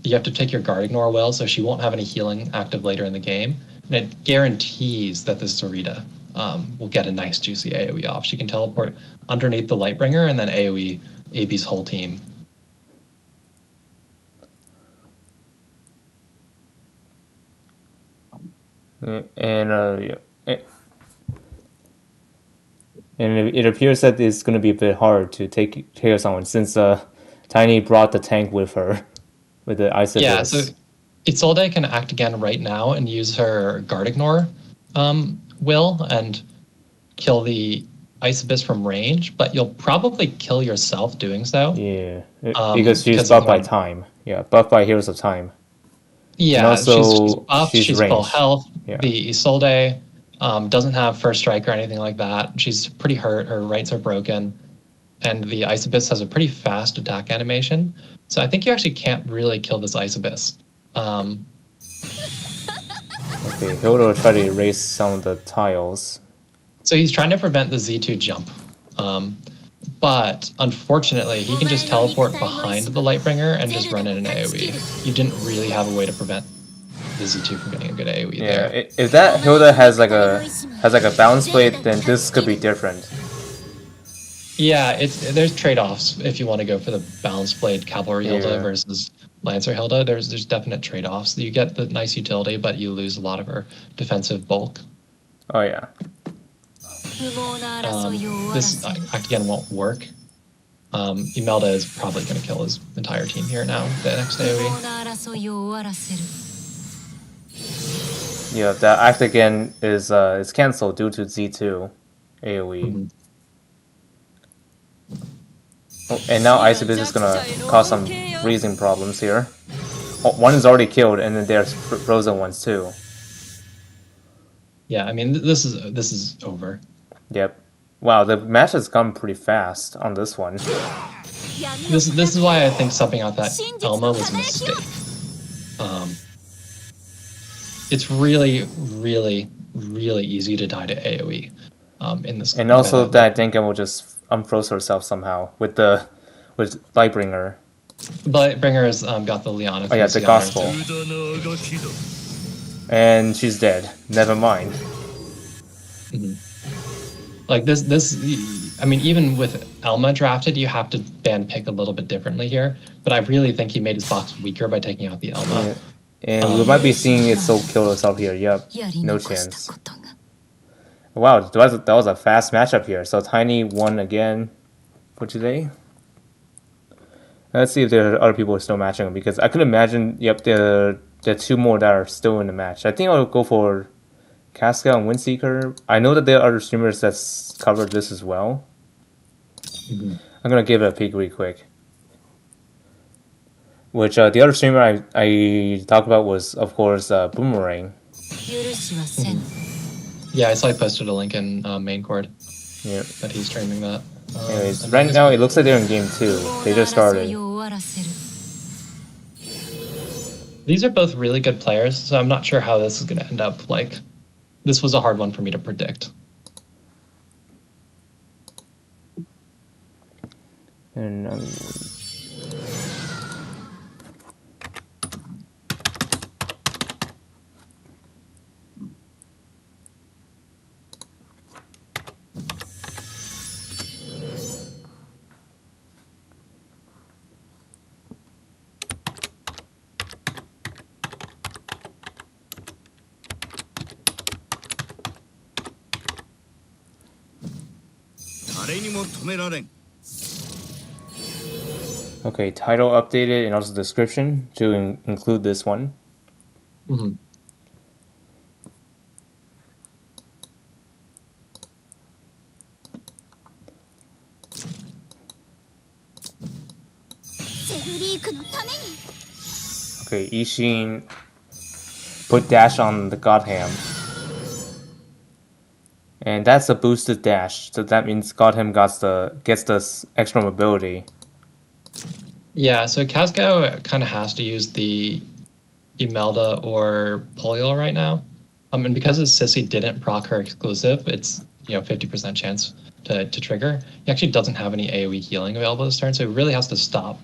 you have to take your guard ignore well, so she won't have any healing active later in the game. And it guarantees that this Zarita will get a nice juicy AoE off. She can teleport underneath the Lightbringer and then AoE AB's whole team. And it appears that it's going to be a bit hard to take care of someone since Tiny brought the tank with her with the Ice Abyss. Yeah, so Isolde can act again right now and use her guard ignore will and kill the Ice Abyss from range, but you'll probably kill yourself doing so. Yeah, because she's buffed by time. Yeah, buffed by Heroes of Time. Yeah, and also she's buffed, she's full ranged. health. Yeah. The Isolde doesn't have first strike or anything like that. She's pretty hurt. Her rights are broken. And the Ice Abyss has a pretty fast attack animation. So I think you actually can't really kill this Ice Abyss. Okay, Hilda will try to erase some of the tiles. So he's trying to prevent the Z2 jump. But unfortunately, he can just teleport behind the Lightbringer and just run in an AoE. You didn't really have a way to prevent the Z2 from getting a good AoE there. Yeah, if that Hilda has like a balance blade, then this could be different. Yeah, there's trade-offs if you want to go for the balance blade Cavalry Hilda versus Lancer Hilda. There's definite trade-offs. You get the nice utility, but you lose a lot of her defensive bulk. Oh yeah. This act again won't work. Imelda is probably going to kill his entire team here now. The next AoE. Yeah, that act again is cancelled due to Z2 AoE. Mm-hmm. Oh, and now Ice Abyss is gonna cause some freezing problems here. Oh, one is already killed, and then there's frozen ones too. Yeah, I mean this is over. Yep. Wow, the match has gone pretty fast on this one. This is why I think subbing out that Elma was a mistake. It's really, really, really easy to die to AoE in this. And also that Denken will just unfroze herself somehow with Lightbringer. Lightbringer's got the Liana. Oh yeah, the Gospel. And she's dead. Never mind. Mm-hmm. Like this, I mean, even with Elma drafted, you have to ban pick a little bit differently here. But I really think he made his box weaker by taking out the Elma. Yeah. And we might be seeing it so kill herself here. Yep, no chance. Wow, that was a fast matchup here. So Tiny won again for today. Let's see if there are other people still matching because I could imagine. Yep, there are two more that are still in the match. I think I'll go for Kazgao and Windseeker. I know that there are other streamers that's covered this as well. Mm-hmm. I'm gonna give it a peek really quick. Which the other streamer I talked about was, of course, Boomerang. Mm-hmm. Yeah, I saw I posted a link in main cord. Yeah. That he's streaming that. Anyways, right now it looks like they're in game 2. They just started. These are both really good players, so I'm not sure how this is going to end up. Like, this was a hard one for me to predict. And okay, title updated and also description to include this one. Mm-hmm. Okay, Ishin put dash on the Godham. And that's a boosted dash, so that means Godham gets the extra mobility. Yeah, so Kazgao kind of has to use the Imelda or Poliol right now. And because his Sissy didn't proc her exclusive, it's 50% chance to trigger. He actually doesn't have any AoE healing available this turn, so he really has to stop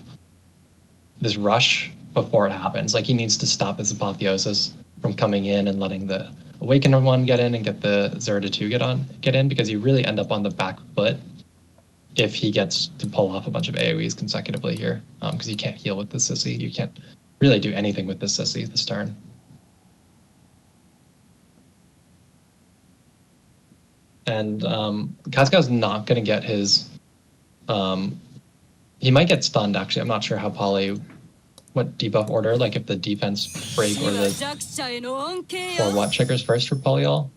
this rush before it happens. Like, he needs to stop his Apotheosis from coming in and letting the Awakener one get in and get the Zerda 2 get in, because you really end up on the back foot if he gets to pull off a bunch of AoEs consecutively here, because you can't heal with the Sissy. You can't really do anything with the Sissy this turn. And Kazgao's not going to get his... he might get stunned, actually. I'm not sure how what debuff order, like if the defense break or what triggers first for Poliol.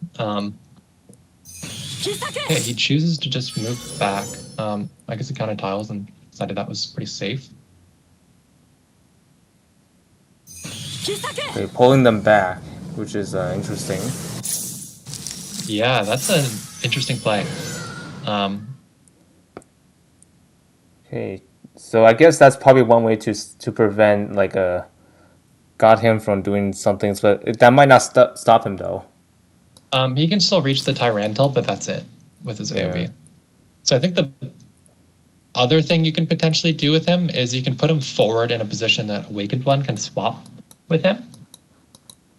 Okay, he chooses to just move back. I guess he counted tiles and decided that was pretty safe. Okay, pulling them back, which is interesting. Yeah, that's an interesting play. Okay, so I guess that's probably one way to prevent like got him from doing something, but that might not stop him though. He can still reach the Tyrantal, but that's it with his AoE. So I think the other thing you can potentially do with him is you can put him forward in a position that Awakened One can swap with him.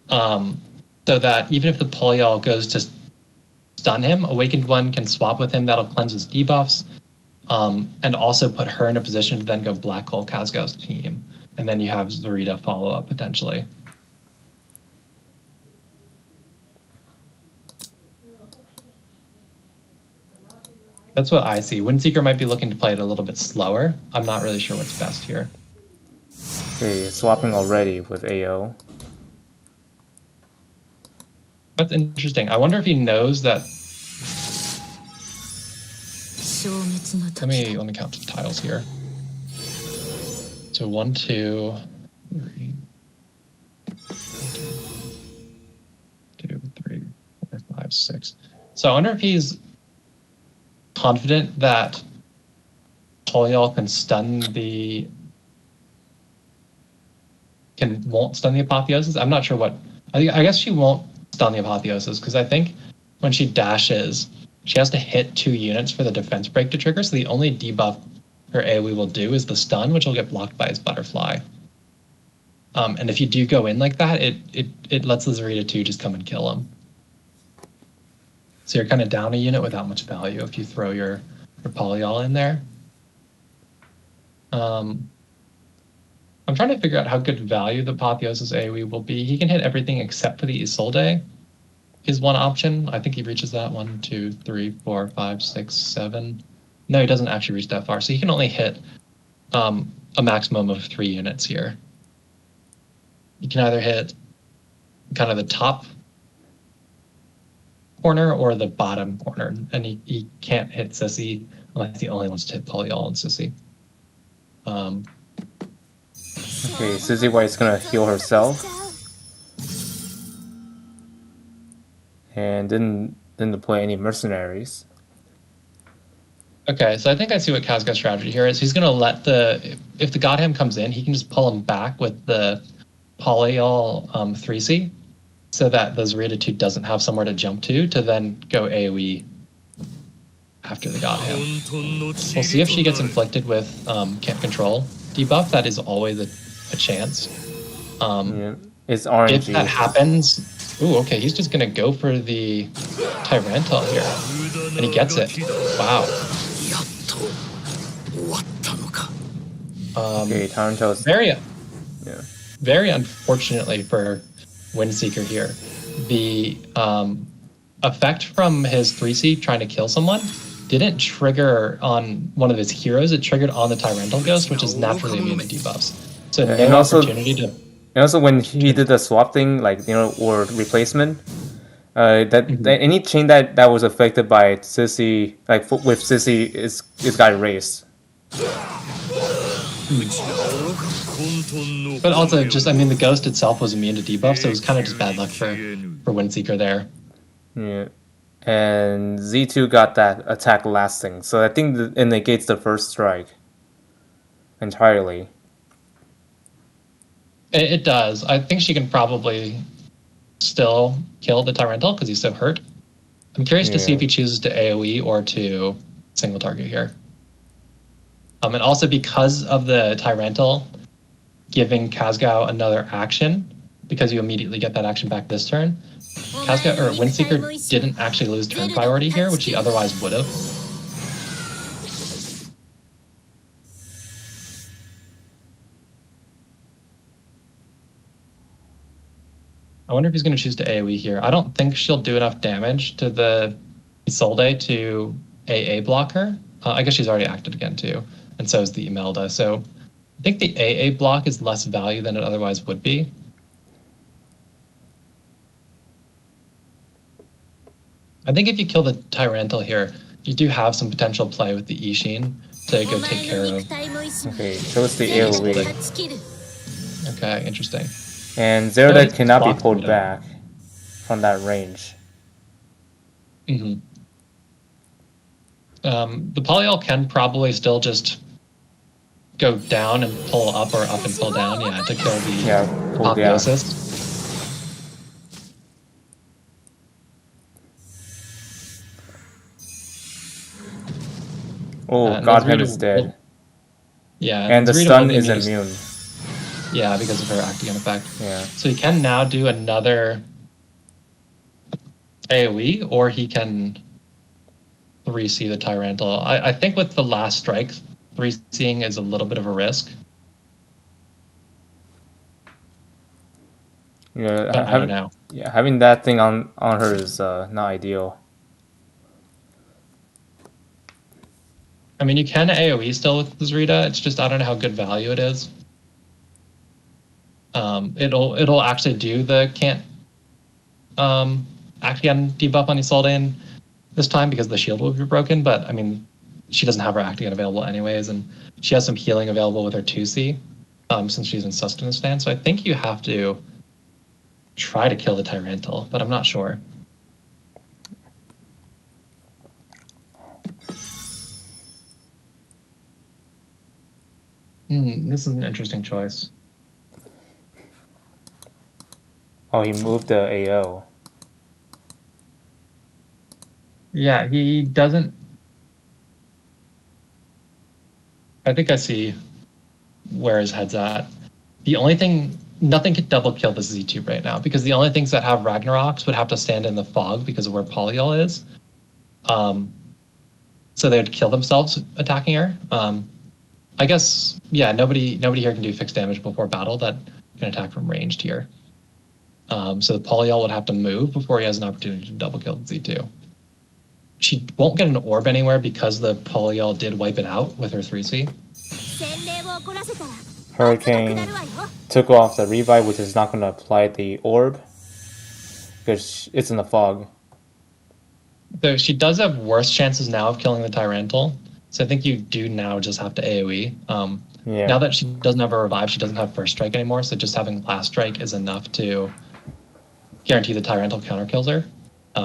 So that even if the Poliol goes to stun him, Awakened One can swap with him. That'll cleanse his debuffs. And also put her in a position to then go Black Hole Kazgao's team. And then you have Zarita follow up potentially. That's what I see. Windseeker might be looking to play it a little bit slower. I'm not really sure what's best here. Okay, swapping already with AO. That's interesting. I wonder if he knows that... Let me count the tiles here. So 1, 2, 3, 2, 3, 4, 5, 6. So I wonder if he's confident that Poliol won't stun the Apotheosis. I'm not sure what. I guess she won't stun the Apotheosis, because I think when she dashes, she has to hit 2 units for the defense break to trigger, so the only debuff her AoE will do is the stun, which will get blocked by his butterfly. And if you do go in like that, it lets the Zarita 2 just come and kill him. So you're kind of down a unit without much value if you throw your Poliol in there. I'm trying to figure out how good value the Apotheosis AoE will be. He can hit everything except for the Isolde is one option. I think he reaches that. 1, 2, 3, 4, 5, 6, 7. No, he doesn't actually reach that far. So he can only hit a maximum of 3 units here. You can either hit kind of the top corner or the bottom corner, and he can't hit Sissy unless he only wants to hit Poliol and Sissy. Okay, Sissy White's gonna heal herself. And didn't play any mercenaries. Okay, so I think I see what Kazgao's strategy here is. He's going to let if the Godham comes in, he can just pull him back with the Poliol 3C, so that the Zarita 2 doesn't have somewhere to jump to then go AoE after the Godham. We'll see if she gets inflicted with Can't Control debuff. That is always a chance. Yeah, it's RNG. If that happens... Ooh, okay, he's just going to go for the Tyrantal here. And he gets it. Wow. Okay, Tyrantal's... Very unfortunately for Windseeker here, the effect from his 3C trying to kill someone didn't trigger on one of his heroes. It triggered on the Tyrantal Ghost, which is naturally immune to debuffs. So no opportunity to... And also when he did the swap thing, or replacement, any chain that was affected by Sissy, with Sissy, is got erased. But also, just I mean, the ghost itself was immune to debuff, so it was kind of just bad luck for Windseeker there. Yeah. And Z2 got that attack lasting, so I think it negates the first strike entirely. It does. I think she can probably still kill the Tyrantal because he's so hurt. I'm curious to see if he chooses to AoE or to single target here. And also because of the Tyrantal giving Kazgao another action, because you immediately get that action back this turn, Kazgao or Windseeker didn't actually lose turn priority here, which he otherwise would have. I wonder if he's going to choose to AoE here. I don't think she'll do enough damage to the Isolde to AA block her. I guess she's already acted again too, and so is the Imelda. So I think the AA block is less value than it otherwise would be. I think if you kill the Tyrantal here, you do have some potential play with the Ishin to go take care of. Okay, shows the AoE. Okay, interesting. And Zerda cannot be pulled back from that range. Mm-hmm. The Polyol can probably still just go down and pull up or up and pull down, to kill the Apotheosis. Oh, Godhand is dead. And the stun is immune. Yeah, because of her Actian effect. Yeah. So he can now do another AoE, or he can 3C the Tyrantal. I think with the last strike, 3C'ing is a little bit of a risk. Yeah, I don't know. Yeah, having that thing on her is not ideal. I mean, you can AoE still with Zrita. It's just I don't know how good value it is. It'll actually do the can't Actian debuff on Isolde this time because the shield will be broken. But I mean, she doesn't have her Actian available anyways, and she has some healing available with her 2C since she's in sustenance stance. So I think you have to try to kill the Tyrantal, but I'm not sure. This is an interesting choice. Oh, he moved the AO. Yeah, he doesn't. I think I see where his head's at. The only thing, nothing could double kill this Z2 right now because the only things that have Ragnaroks would have to stand in the fog because of where Polyol is. So they would kill themselves attacking her. I guess, nobody here can do fixed damage before battle that can attack from ranged here. So the Polyol would have to move before he has an opportunity to double kill the Z2. She won't get an orb anywhere because the Polyol did wipe it out with her 3C. Hurricane took off the revive, which is not going to apply the orb because it's in the fog. So she does have worse chances now of killing the Tyrantal. So I think you do now just have to AoE. Now that she doesn't have a revive, she doesn't have first strike anymore. So just having last strike is enough to guarantee the Tyrantal counterkills her.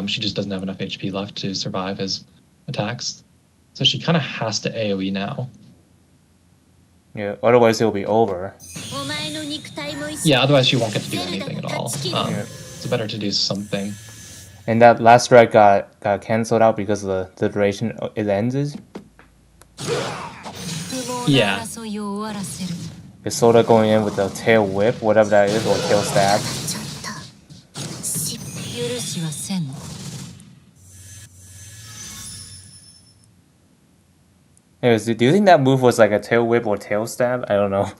She just doesn't have enough HP left to survive his attacks. So she kind of has to AoE now. Yeah, otherwise it'll be over. Yeah, otherwise she won't get to do anything at all. It's better to do something. And that last strike got cancelled out because of the duration it ends. Yeah. Isolde going in with the tail whip, whatever that is, or tail stab. Anyways, do you think that move was like a tail whip or tail stab? I don't know.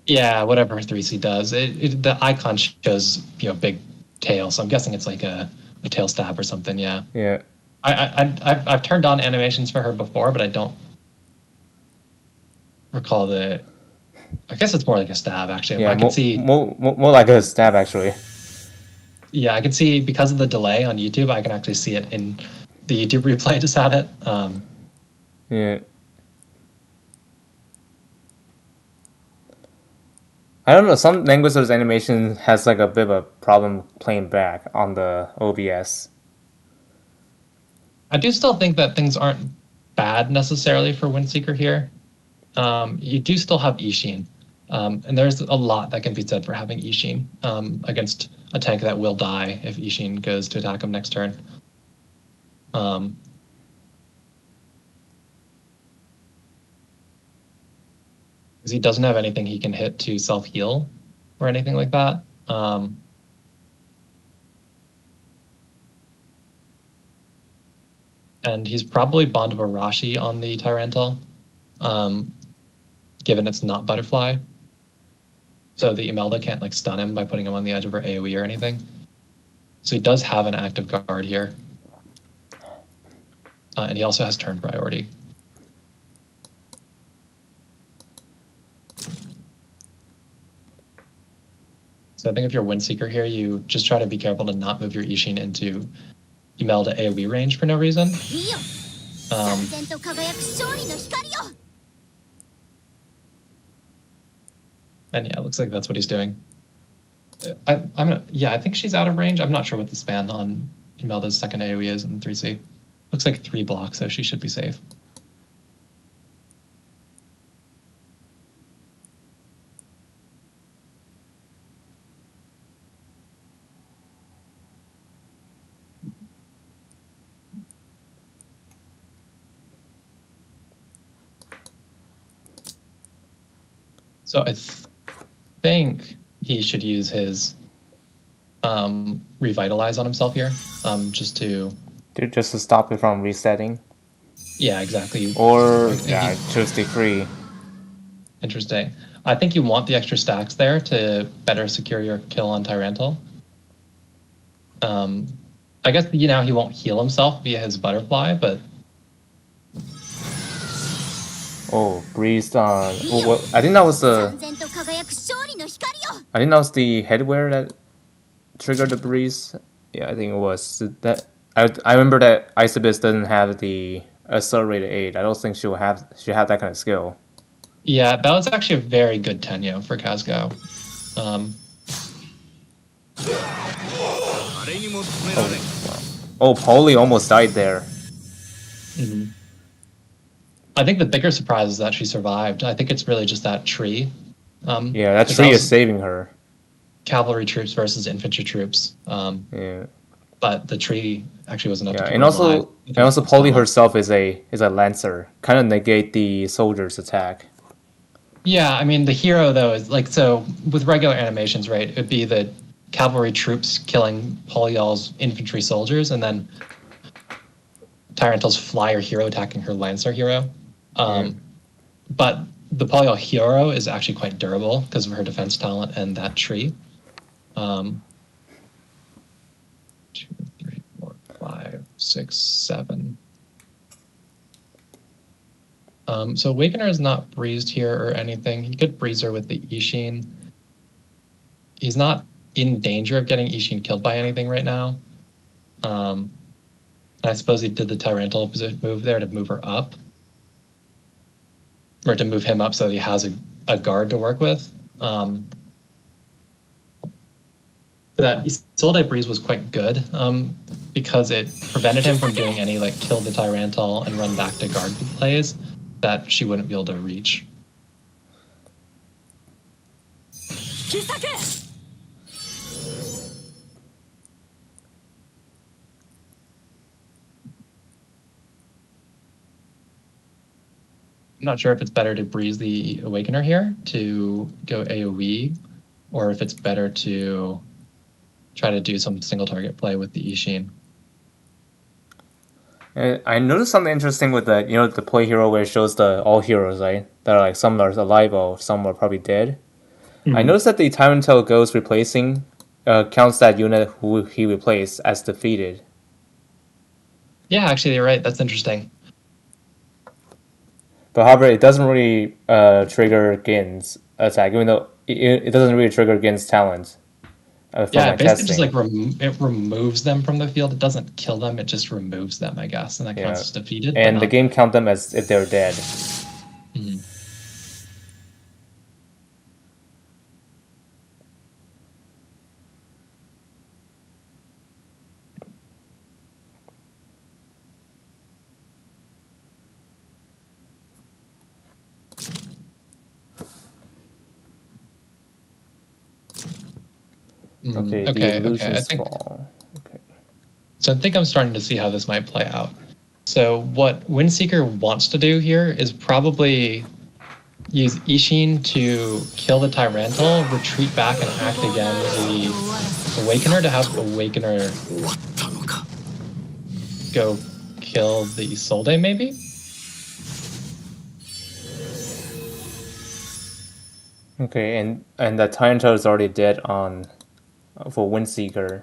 Yeah, whatever 3C does. The icon shows big tail, so I'm guessing it's like a tail stab or something. Yeah. Yeah. I've turned on animations for her before, but I don't recall the. I guess it's more like a stab actually. Yeah, I can see more like a stab actually. Yeah, I can see because of the delay on YouTube. I can actually see it in the YouTube replay. Just had it. Yeah. I don't know. Some Langrisser's animation has like a bit of a problem playing back on the OBS. I do still think that things aren't bad necessarily for Windseeker here. You do still have Ishin. And there's a lot that can be said for having Ishin against a tank that will die if Ishin goes to attack him next turn. Because he doesn't have anything he can hit to self-heal or anything like that. And he's probably Bond of Arashi on the Tyrantal, given it's not Butterfly. So the Imelda can't like stun him by putting him on the edge of her AoE or anything. So he does have an active guard here. And he also has turn priority. So I think if you're Windseeker here, you just try to be careful to not move your Ishin into Imelda AoE range for no reason. And yeah, it looks like that's what he's doing. I think she's out of range. I'm not sure what the span on Imelda's second AoE is in 3C. Looks like 3 blocks, so she should be safe. So I think he should use his revitalize on himself here, just to stop it from resetting. Yeah, exactly. Or choose decree. Interesting. I think you want the extra stacks there to better secure your kill on Tyrantal. I guess he won't heal himself via his butterfly, but breeze on. I think that was the headwear that triggered the breeze. Yeah, I think it was that. I remember that Isabis doesn't have the accelerated aid. I don't think she'll have that kind of skill. Yeah, that was actually a very good Tenyo for Kazgao. Polly almost died there. Mm-hmm. I think the bigger surprise is that she survived. I think it's really just that tree. Yeah, that tree is saving her. Cavalry troops versus infantry troops. Yeah. But the tree actually wasn't enough to keep and her also alive. and also Polly herself is a lancer, kind of negate the soldier's attack. Yeah, I mean the hero though is like, so with regular animations, right? It'd be the cavalry troops killing Polyal's infantry soldiers, and then Tyrantal's flyer hero attacking her lancer hero. But the Polyal hero is actually quite durable because of her defense talent and that tree. 2, 3, 4, 5, 6, 7. So Awakener is not breezed here or anything. He could breeze her with the Ishin. He's not in danger of getting Ishin killed by anything right now. I suppose he did the Tyrantal move there to move her up. Or to move him up so that he has a guard to work with. That Isolde Breeze was quite good because it prevented him from doing any like kill the Tyrantal and run back to guard plays that she wouldn't be able to reach. I'm not sure if it's better to breeze the Awakener here to go AoE, or if it's better to try to do some single target play with the Ishin. I noticed something interesting with that, the play hero where it shows the all heroes, right? That are like some are alive or some are probably dead. Mm-hmm. I noticed that the Tyrantal Ghost replacing counts that unit who he replaced as defeated. Yeah, actually, you're right. That's interesting. But however, it doesn't really trigger Gin's attack, even though it doesn't really trigger Gin's talent. Yeah, it basically just like it removes them from the field. It doesn't kill them; it just removes them, I guess, and that counts as defeated. And the game count them as if they're dead. Mm-hmm. Okay, the Okay, okay. illusions fall. Okay. So I think I'm starting to see how this might play out. So what Windseeker wants to do here is probably use Ishin to kill the Tyrantal, retreat back and act again the Awakener to have Awakener go kill the Isolde, maybe? Okay, and the Tyranitar is already dead on for Windseeker.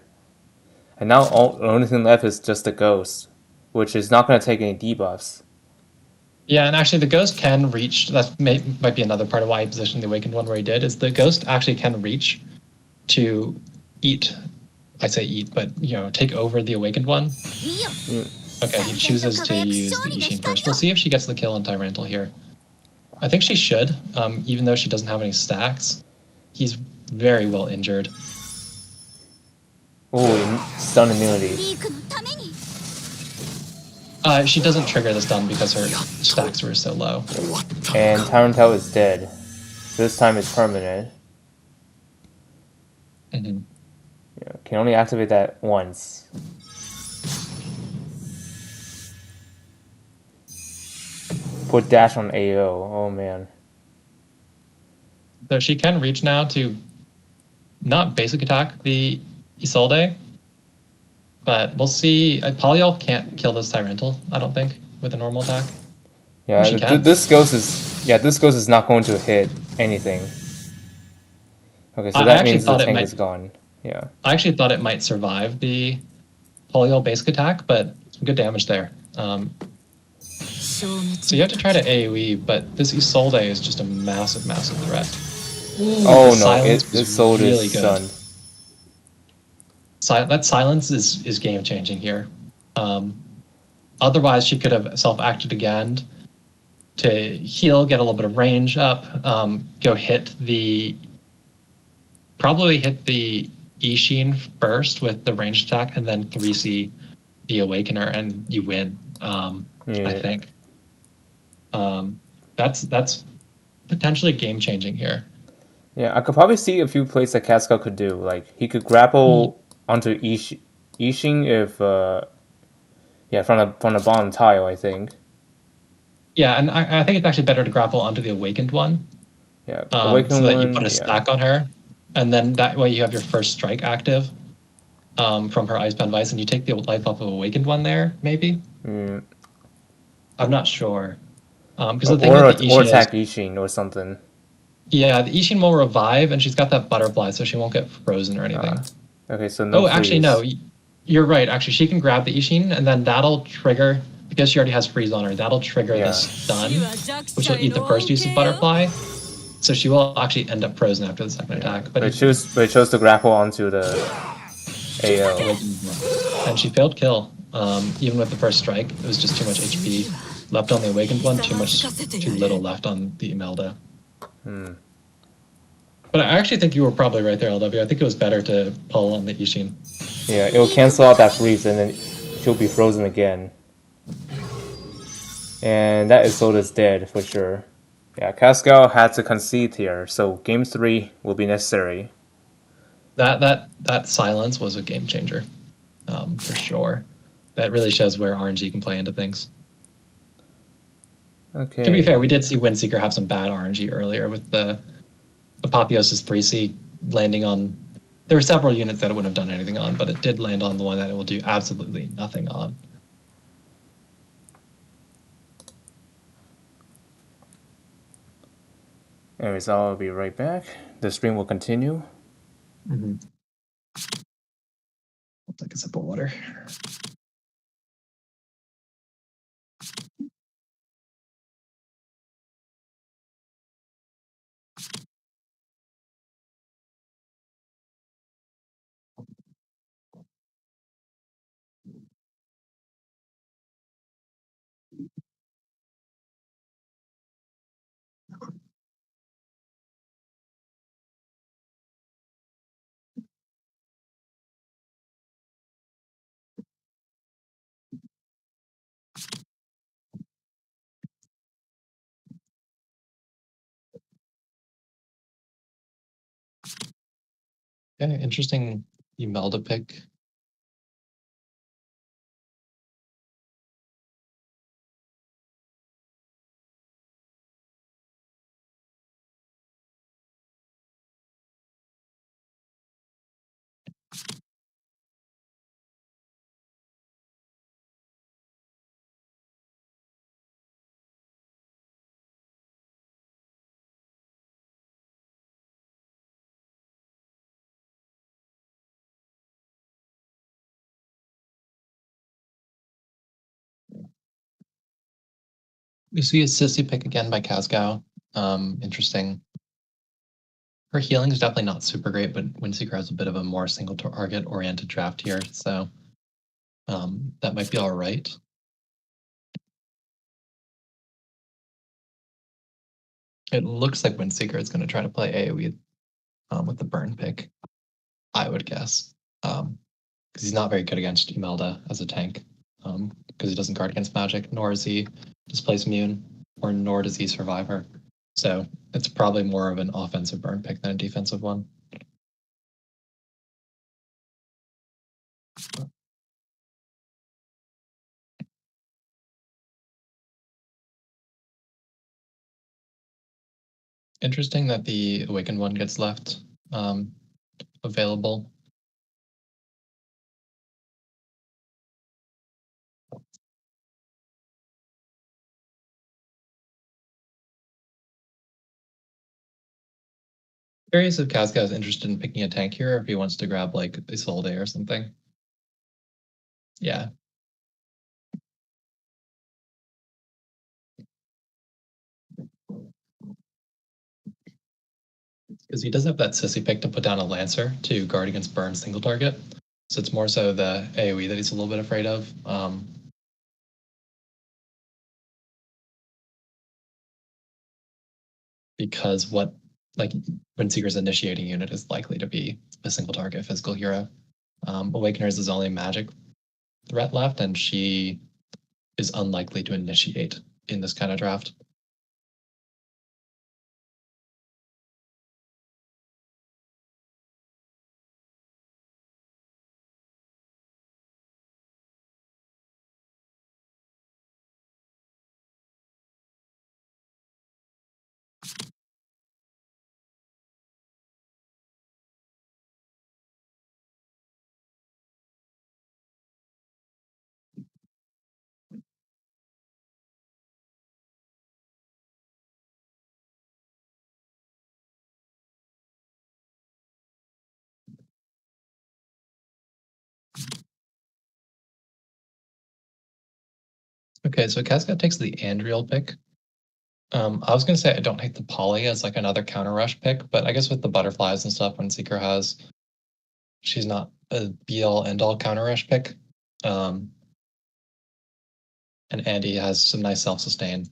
And now the only thing left is just the Ghost, which is not going to take any debuffs. Yeah, and actually the Ghost can reach, that might be another part of why he positioned the Awakened one where he did, is the Ghost actually can reach to eat, I say eat, but, take over the Awakened one. Okay, he chooses to use the Ishin first. We'll see if she gets the kill on Tyrantal here. I think she should, even though she doesn't have any stacks. He's very well injured. Oh, stun immunity. She doesn't trigger the stun because her stacks were so low. And Tyranitar is dead. This time it's permanent. Mm-hmm. Yeah, can only activate that once. Put dash on AO. Oh man. So she can reach now to not basic attack the Isolde, but we'll see. Polyol can't kill this Tyrantal, I don't think, with a normal attack. Yeah, She can. this ghost is not going to hit anything. Okay, so I that actually means the thought it tank might. is gone. Yeah. I actually thought it might survive the Polyol basic attack, but some good damage there. So you have to try to AoE, but this Isolde is just a massive, massive threat. Ooh, Oh the no, silence its was soul really is good. stunned. That silence is game changing here. Otherwise, she could have self-acted again to heal, get a little bit of range up, go probably hit the Ishin first with the range attack, and then 3C the Awakener, and you win. I Yeah. think that's potentially game changing here. Yeah, I could probably see a few plays that Kazgao could do. Like he could grapple onto Ishin if yeah, from the bottom tile, I think. Yeah, and I think it's actually better to grapple onto the Awakened one, Yeah, so awaken that you put one. a Yeah, stack on her, and then that way you have your first strike active from her Icebound Vice, and you take the life off of Awakened one there, maybe? mm. I'm not sure. Because the thing with the Or Ishin is, attack Ishin or something. yeah, the Ishin will revive, and she's got that butterfly, so she won't get frozen or anything. Okay, so no Oh, actually, no. freeze. You're right. Actually, she can grab the Ishin, and then that'll trigger, because she already has freeze on her, that'll trigger the Yeah. stun, which will eat the first use of butterfly. So she will actually end up frozen after the second attack. But But it chose to grapple onto the AO. and she failed kill. Even with the first strike, it was just too much HP left on the awakened one, too little left on the Imelda. But I actually think you were probably right there, LW. I think it was better to pull on the Ishin. Yeah, it will cancel out that freeze and then she'll be frozen again. And that Isolde's dead for sure. Yeah, Kazgao had to concede here, so game 3 will be necessary. That silence was a game changer, for sure. That really shows where RNG can play into things. Okay. To be fair, we did see Windseeker have some bad RNG earlier with the Apotheosis 3C landing on. There were several units that it wouldn't have done anything on, but it did land on the one that it will do absolutely nothing on. Anyways, I'll be right back. The stream will continue. Mm-hmm. I'll take a sip of water. Yeah, interesting Imelda pick. We see a sissy pick again by Kazgao. Interesting. Her healing is definitely not super great, but Windseeker has a bit of a more single target oriented draft here, so that might be all right. It looks like Windseeker is going to try to play AoE with the burn pick, I would guess, because he's not very good against Imelda as a tank, because he doesn't guard against magic, nor is he displays immune, or nor does he survive her. So it's probably more of an offensive burn pick than a defensive one. Interesting that the Awakened one gets left available. Curious if Kazgao is interested in picking a tank here, or if he wants to grab like Isolde or something. Yeah. Because he does have that sissy pick to put down a Lancer to guard against burn single target. So it's more so the AoE that he's a little bit afraid of. Because what like Windseeker's initiating unit is likely to be a single target physical hero. Awakener's is only magic threat left, and she is unlikely to initiate in this kind of draft. Okay, so Cascade takes the Andriel pick. I was gonna say I don't hate the Poly as like another counter rush pick, but I guess with the butterflies and stuff, Windseeker has, she's not a be all end all counter rush pick. And Andy has some nice self sustain.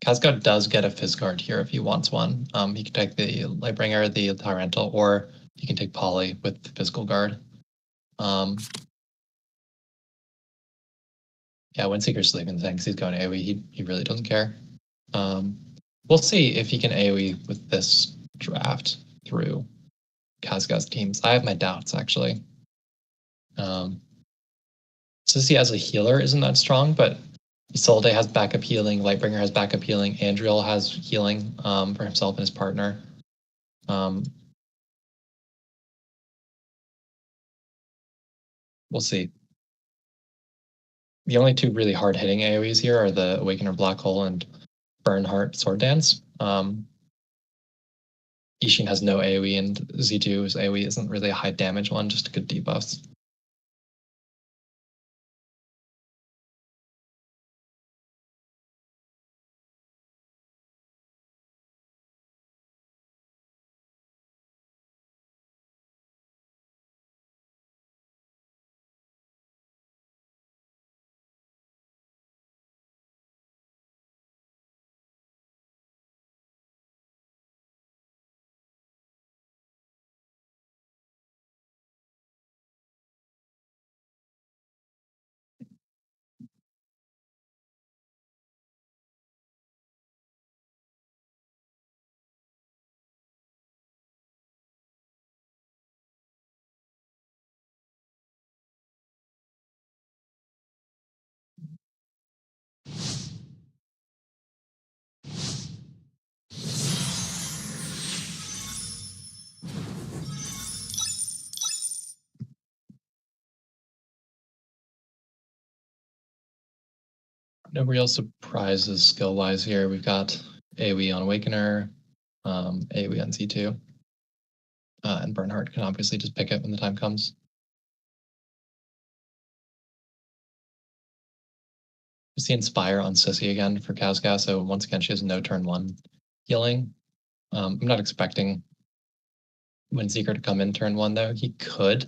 Cascade does get a Fizz card here if he wants one. He can take the Lightbringer, the Tyrantal, or he can take Poly with the Physical Guard. Yeah, Windseeker's sleeping the thing because he's going AoE. He really doesn't care. We'll see if he can AoE with this draft through Kazga's teams. I have my doubts, actually. Sissy as a healer isn't that strong, but Isolde has backup healing, Lightbringer has backup healing, Andriel has healing for himself and his partner. We'll see. The only two really hard-hitting AoEs here are the Awakener Black Hole and Bernhardt Sword Dance. Ishin has no AoE, and Z2's AoE isn't really a high damage one, just good debuffs. No real surprises skill-wise here. We've got AoE on Awakener, AoE on Z2, and Bernhardt can obviously just pick it when the time comes. We see Inspire on Sissy again for Kazgao, so once again, she has no turn 1 healing. I'm not expecting Windseeker to come in turn 1, though. He could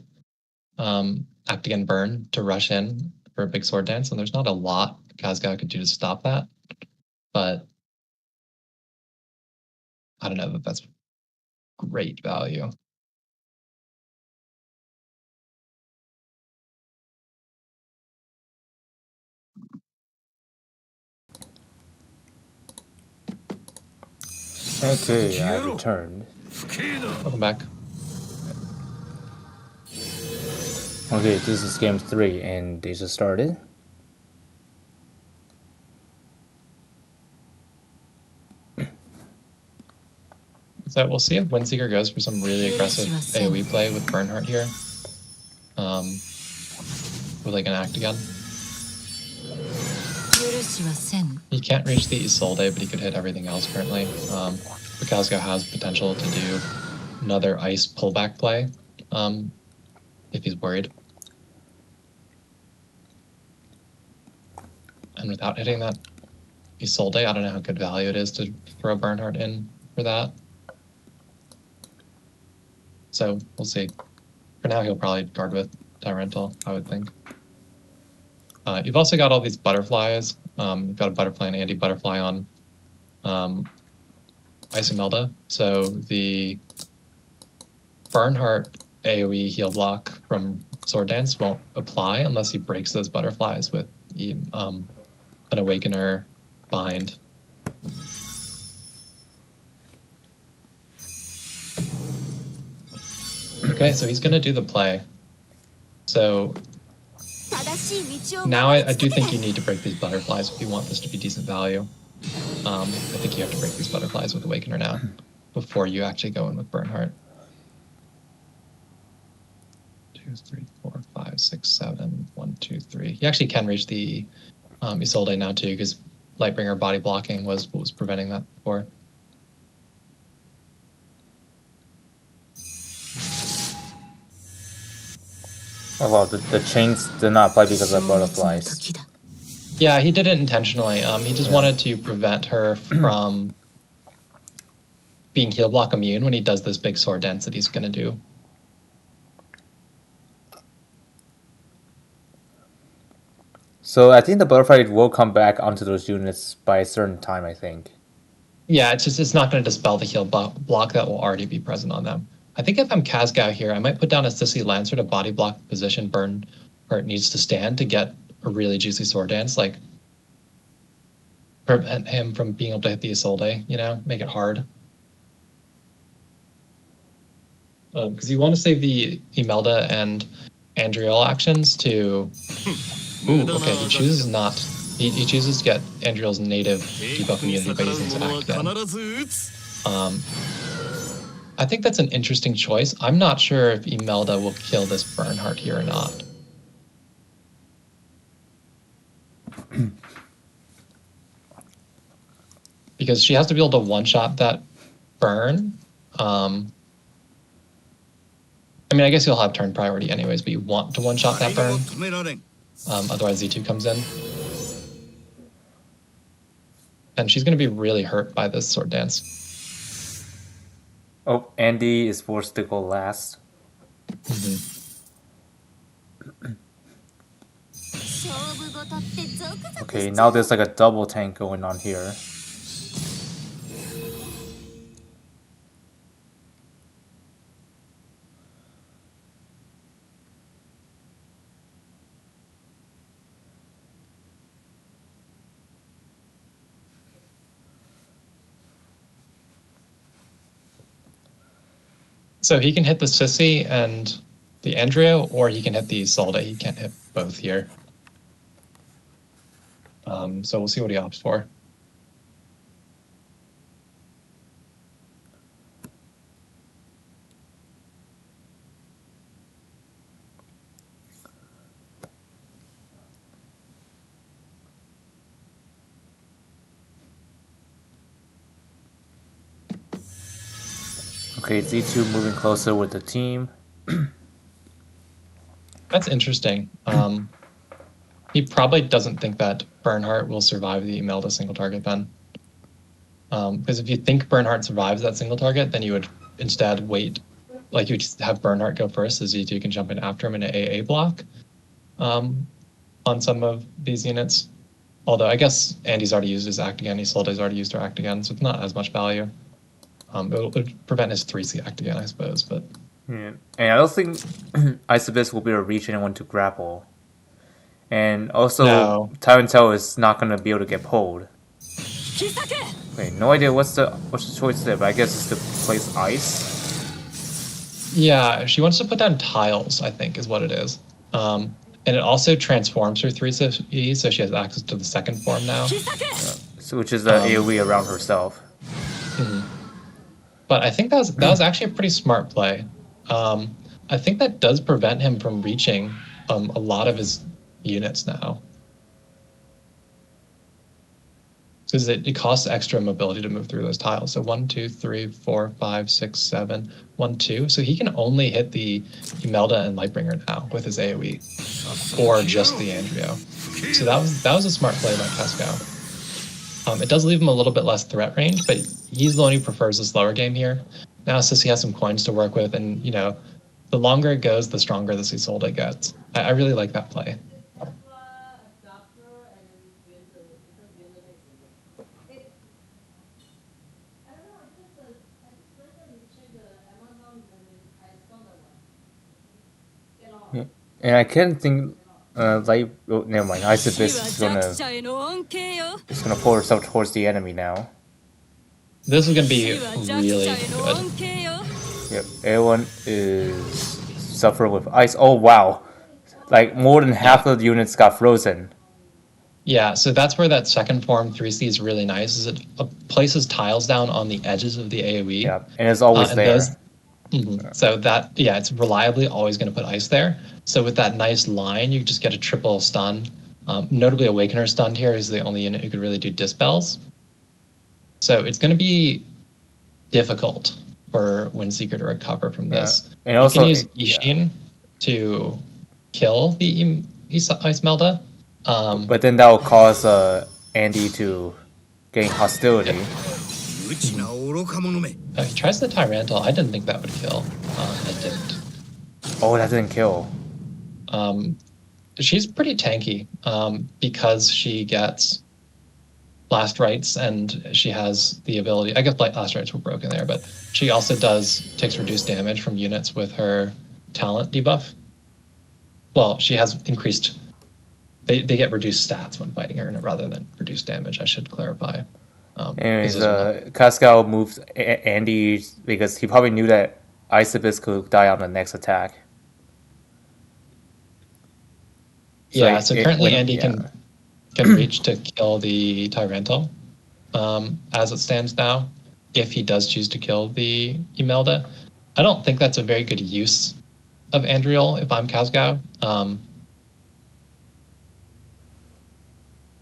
act again burn to rush in for a big sword dance, and there's not a lot Kazgao could do to stop that, but I don't know that that's great value. Okay, I returned. Welcome back. Okay, this is game 3, and they just started. So we'll see if Windseeker goes for some really aggressive AoE play with Bernhardt here. With like an act again. He can't reach the Isolde, but he could hit everything else currently. Kazgao has potential to do another ice pullback play if he's worried. And without hitting that Isolde, I don't know how good value it is to throw Bernhardt in for that. So we'll see. For now, he'll probably guard with Tyrantal, I would think. You've also got all these butterflies. You've got a butterfly and anti-butterfly on Isomelda. So the Bernhardt AoE heal block from Sword Dance won't apply unless he breaks those butterflies with an Awakener bind. Okay, so he's going to do the play. So now I do think you need to break these butterflies if you want this to be decent value. I think you have to break these butterflies with Awakener now before you actually go in with Bernhardt. 2, 3, 4, 5, 6, 7, 1, 2, 3. He actually can reach the Isolde now too, because Lightbringer body blocking was what was preventing that before. Oh wow, the chains did not apply because of butterflies. Yeah, he did it intentionally. He just wanted to prevent her from being heal block immune when he does this big sword dance that he's going to do. So I think the butterfly will come back onto those units by a certain time, I think. Yeah, it's not going to dispel the heal block that will already be present on them. I think if I'm Kazgao here, I might put down a Sissy Lancer to body block the position Bernhardt needs to stand to get a really juicy sword dance, like prevent him from being able to hit the Isolde, you know, make it hard. Because you want to save the Imelda and Andriel actions to... Ooh, okay, he chooses not... He chooses to get Andriel's native debuff immunity by using his act again. I think that's an interesting choice. I'm not sure if Imelda will kill this Bernhardt here or not. Because she has to be able to one-shot that burn. I mean, I guess you'll have turn priority anyways, but you want to one-shot that burn. Otherwise Z2 comes in. And she's going to be really hurt by this sword dance. Oh, Andy is forced to go last. Okay, now there's like a double tank going on here. So he can hit the Sissy and the Andrea, or he can hit the Isolde. He can't hit both here. So we'll see what he opts for. Okay, Z2 moving closer with the team. That's interesting. He probably doesn't think that Bernhardt will survive the Imelda single target then. Because if you think Bernhardt survives that single target, then you would instead wait. Like you would just have Bernhardt go first, so Z2 can jump in after him in an AA block on some of these units. Although I guess Andy's already used his act again. Isolde's already used her act again, so it's not as much value. It would prevent his 3C act again, I suppose. But yeah. And I don't think Isobis will be able to reach anyone to grapple. And also, no. Tarantel is not going to be able to get pulled. Wait, no idea what's the choice there, but I guess it's to place ice. Yeah, she wants to put down tiles, I think, is what it is. And it also transforms her 3C, so she has access to the second form now. So, which is the AoE around herself. But I think that was actually a pretty smart play. I think that does prevent him from reaching a lot of his units now. Because it costs extra mobility to move through those tiles. So 1, 2, 3, 4, 5, 6, 7, 1, 2. So he can only hit the Imelda and Lightbringer now with his AoE, or just the Andrio. So that was a smart play by Kazgao. It does leave him a little bit less threat range, but he's the one who prefers the slower game here. Now Sissy has some coins to work with, and you know, the longer it goes, the stronger the Isolde gets. I really like that play. And I can't think, like, oh, never mind. Isobis is gonna pull herself towards the enemy now. This is gonna be really good. Yep, everyone is suffering with ice. Oh wow, like more than half of the units got frozen. Yeah, so that's where that second form 3C is really nice. Is it places tiles down on the edges of the AoE. Yeah, and it's always there. So that, yeah, it's reliably always going to put ice there. So with that nice line, you just get a triple stun. Notably, Awakener stunned here is the only unit who could really do dispels. So it's going to be difficult for Windseeker to recover from this. Yeah. And also, you can use Ishin to kill the Ice Melda. But then that will cause Andy to gain hostility. He tries the Tyrantal. I didn't think that would kill. It didn't. Oh, that didn't kill. She's pretty tanky because she gets Blast Rights and she has the ability. I guess Blast Rights were broken there, but she also takes reduced damage from units with her talent debuff. Well, she has increased. They get reduced stats when fighting her rather than reduced damage. I should clarify. Anyways, Kazgao moved Andy because he probably knew that Isobis could die on the next attack. So currently Andy can reach to kill the Tyrantal as it stands now, if he does choose to kill the Imelda. I don't think that's a very good use of Andriel if I'm Kazgao.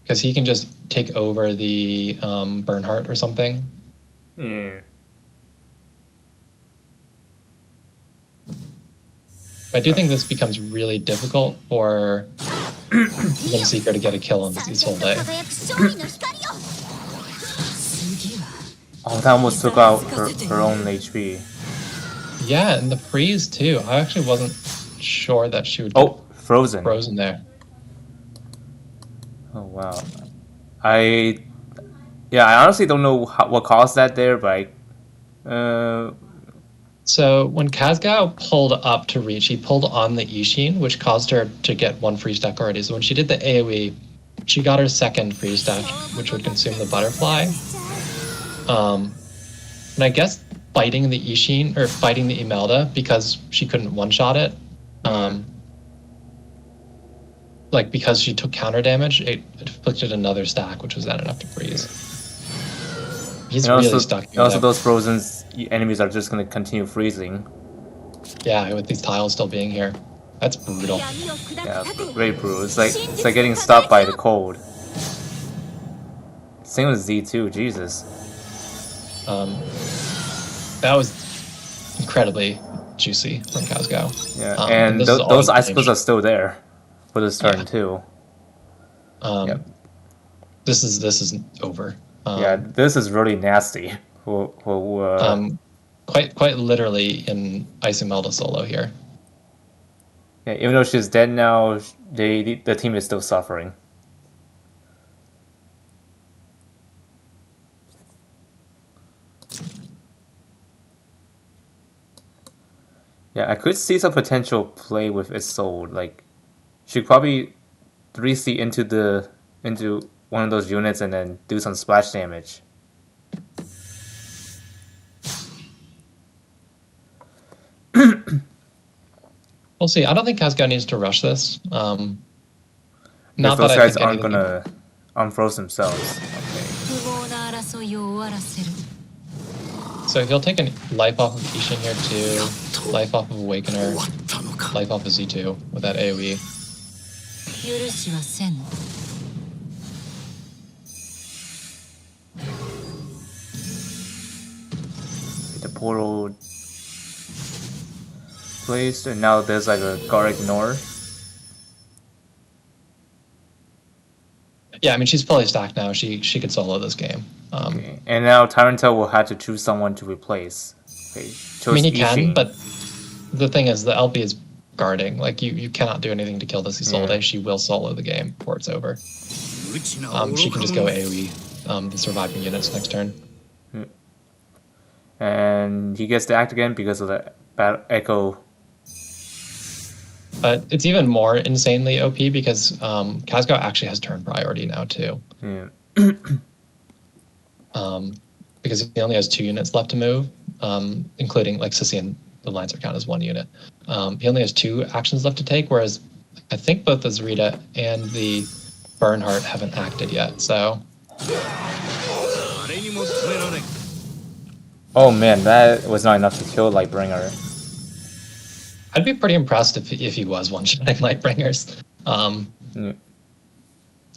Because he can just take over the Bernhardt or something. Yeah. I do think this becomes really difficult for Windseeker to get a kill on this Isolde. Oh, that almost took out her own HP. Yeah, and the freeze too. I actually wasn't sure that she would get frozen there. Oh wow, I honestly don't know what caused that there, but So when Kazgao pulled up to reach, he pulled on the Ishin, which caused her to get one free stack already. So when she did the AoE, she got her second free stack, which would consume the butterfly. And I guess fighting the Ishin or fighting the Imelda because she couldn't one-shot it. Like because she took counter damage, it inflicted another stack, which was then enough to freeze. He's really stuck. And also, those frozen enemies are just going to continue freezing. Yeah, with these tiles still being here, that's brutal. Yeah, very brutal. It's like getting stopped by the cold. Same with Z2. Jesus. That was incredibly juicy from Kazgao. Yeah, And and this is those always ice splits are still there for this turn Yeah. too. Yep. This is over. Yeah, this is really nasty. Quite literally in Isomelda solo here. Yeah, even though she's dead now, the team is still suffering. Yeah, I could see some potential play with Isolde. Like, she could probably 3C into one of those units and then do some splash damage. We'll see. I don't think Kazgao needs to rush this. Because Not that those I guys think aren't anything. gonna unfroze themselves. Okay. So he'll take a life off of Kishin here too, life off of Awakener, life off of Z2 with that AoE. The portal placed, and now there's like a guard ignore. Yeah, I mean she's fully stacked now. She could solo this game. Okay. And now Tarantel will have to choose someone to replace. Okay, I mean he Ishin. can, but the thing is the LP is guarding. Like you cannot do anything to kill this Isolde. Yeah. She will solo the game before it's over. She can just go AoE the surviving units next turn. And he gets to act again because of the echo. But it's even more insanely OP because Kazgao actually has turn priority now too. Yeah. Because he only has 2 units left to move, including like Sissy and the lines are counted as 1 unit. He only has 2 actions left to take, whereas I think both the Zarita and the Bernhardt haven't acted yet. So. Oh man, that was not enough to kill Lightbringer. I'd be pretty impressed if he was one-shotting Lightbringers.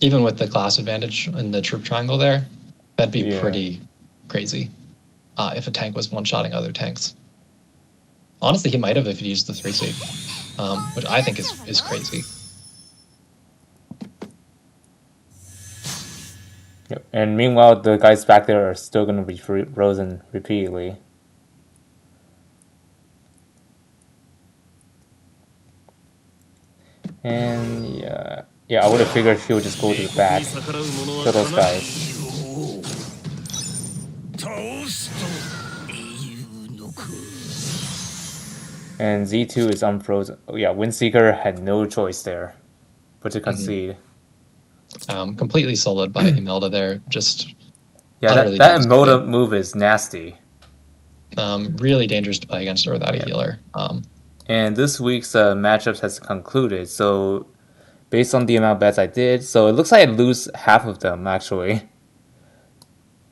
Even with the class advantage in the troop triangle there, that'd be pretty crazy if a tank was one-shotting other tanks. Honestly, he might have if he used the 3C, which I think is crazy. Yep. And meanwhile, the guys back there are still going to be frozen repeatedly. And yeah, I would have figured he would just go to the back, kill those guys. And Z2 is unfrozen. Oh yeah, Windseeker had no choice there but to concede. Completely soloed by Imelda there. Just that Imelda move is nasty. Really dangerous to play against her without a healer. And this week's matchups has concluded. So based on the amount of bets I did, so it looks like I lose half of them actually.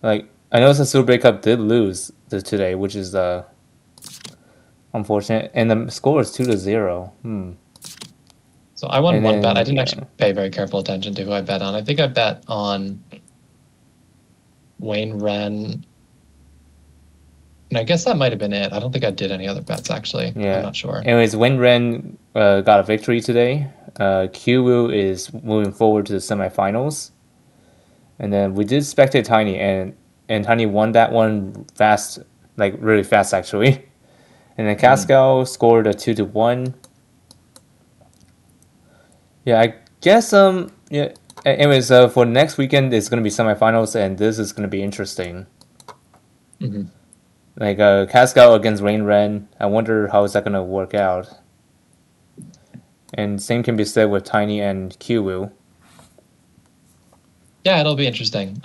Like I know the Super Breakup did lose today, which is unfortunate, and the score is 2-0. So I won one bet. I didn't actually pay very careful attention to who I bet on. I think I bet on Wayne Ren. And I guess that might have been it. I don't think I did any other bets, actually. Yeah. I'm not sure. Anyways, Wayne Ren got a victory today. Q is moving forward to the semifinals. And then we did spectate Tiny, and Tiny won that one fast, like really fast, actually. And then Kazgao scored a 2-1. Yeah, I guess yeah. Anyways, for next weekend it's gonna be semifinals, and this is gonna be interesting. Like Kazgao against Rain Ren. I wonder how is that gonna work out. And same can be said with Tiny and Q. Yeah, it'll be interesting.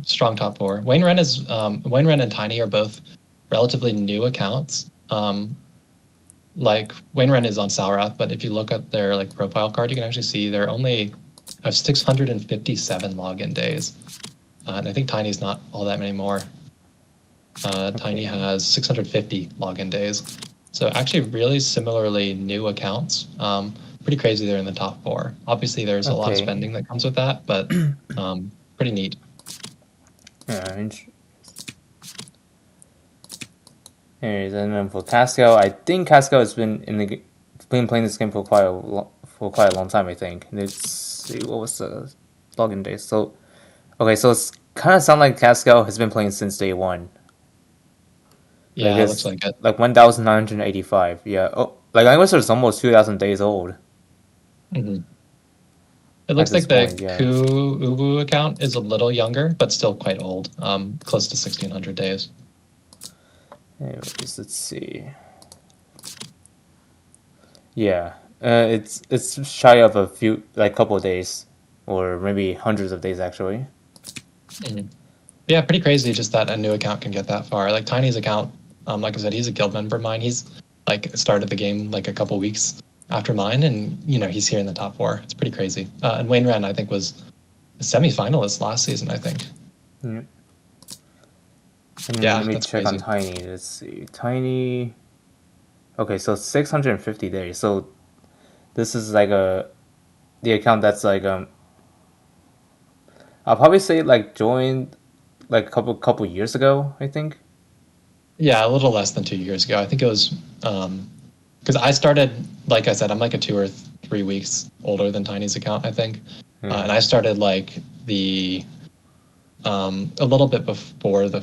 Strong top 4. Wayne Ren and Tiny are both relatively new accounts. Like Wayne Ren is on Salrath, but if you look at their like profile card, you can actually see they're only have 657 login days, and I think Tiny's not all that many more. Tiny has 650 login days, so actually really similarly new accounts. Pretty crazy they're in the top 4. Obviously, there's a lot of spending that comes with that, but pretty neat. Yeah. Anyways, and then for Kazgao, I think Kazgao has been playing this game for quite a long time. I think. Let's see what was the login day. So okay, so it's kind of sound like Kazgao has been playing since day one. Like Yeah, it looks it's like it. like 1,985. Yeah. Oh, like Langrisser is almost 2,000 days old Hmm. It at looks this like the point. Yeah. Ku Ubu account is a little younger, but still quite old, close to 1,600 days. Anyways, let's see. Yeah. It's shy of a few like couple of days, or maybe hundreds of days actually. Mhm. Yeah, pretty crazy just that a new account can get that far. Like Tiny's account, like I said, he's a guild member of mine. He's like started the game like a couple weeks after mine, and he's here in the top four. It's pretty crazy. And Wayne Ren, I think, was a semi-finalist last season. I think. Yeah. And Yeah, let me that's check on crazy. Tiny. Let's see. Tiny. Okay, so 650 days. So this is like the account that's like I'll probably say like joined like a couple years ago, I think. Yeah, a little less than 2 years ago. I think it was because I started, like I said, I'm like a 2 or 3 weeks older than Tiny's account, I think, Yeah. and I started like the a little bit before the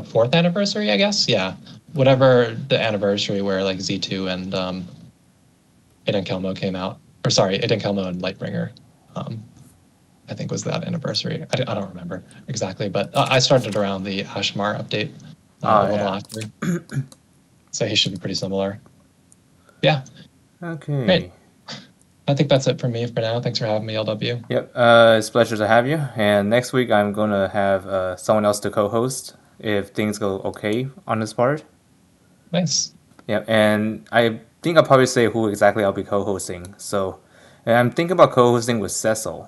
fourth anniversary, I guess. Yeah, whatever the anniversary where like Z2 and Aiden Kelmo came out, or sorry, Aiden Kelmo and Lightbringer. Um, I think was that anniversary. I don't remember exactly, but I started around the Ashmar update a Oh little yeah. after. So he should be pretty similar. Yeah, great. Okay. I think that's it for me for now. Thanks for having me, LW. Yep. It's a pleasure to have you. And next week I'm gonna have someone else to co-host if things go okay on this part. Nice. Yep. And I think I'll probably say who exactly I'll be co-hosting. So, and I'm thinking about co-hosting with Cecil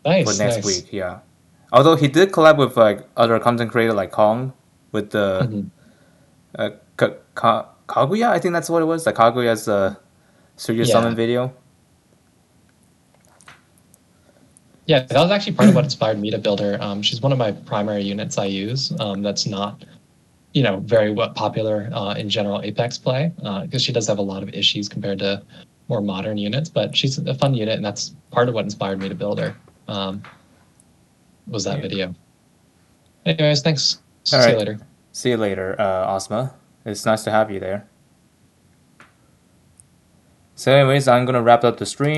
for Nice, next nice. week. Yeah. Although he did collab with like other content creator like Kong with the Mhm. Kaguya. I think that's what it was. The Kaguya's Studio Yeah. Summon video. Yeah, that was actually part of what inspired me to build her. She's one of my primary units I use. That's not, very popular in general Apex play because she does have a lot of issues compared to more modern units. But she's a fun unit, and that's part of what inspired me to build her. Was that Yeah. video? Anyways, thanks. All See you right. later. See you later, Ozma. It's nice to have you there. So, anyways, I'm gonna wrap up the stream.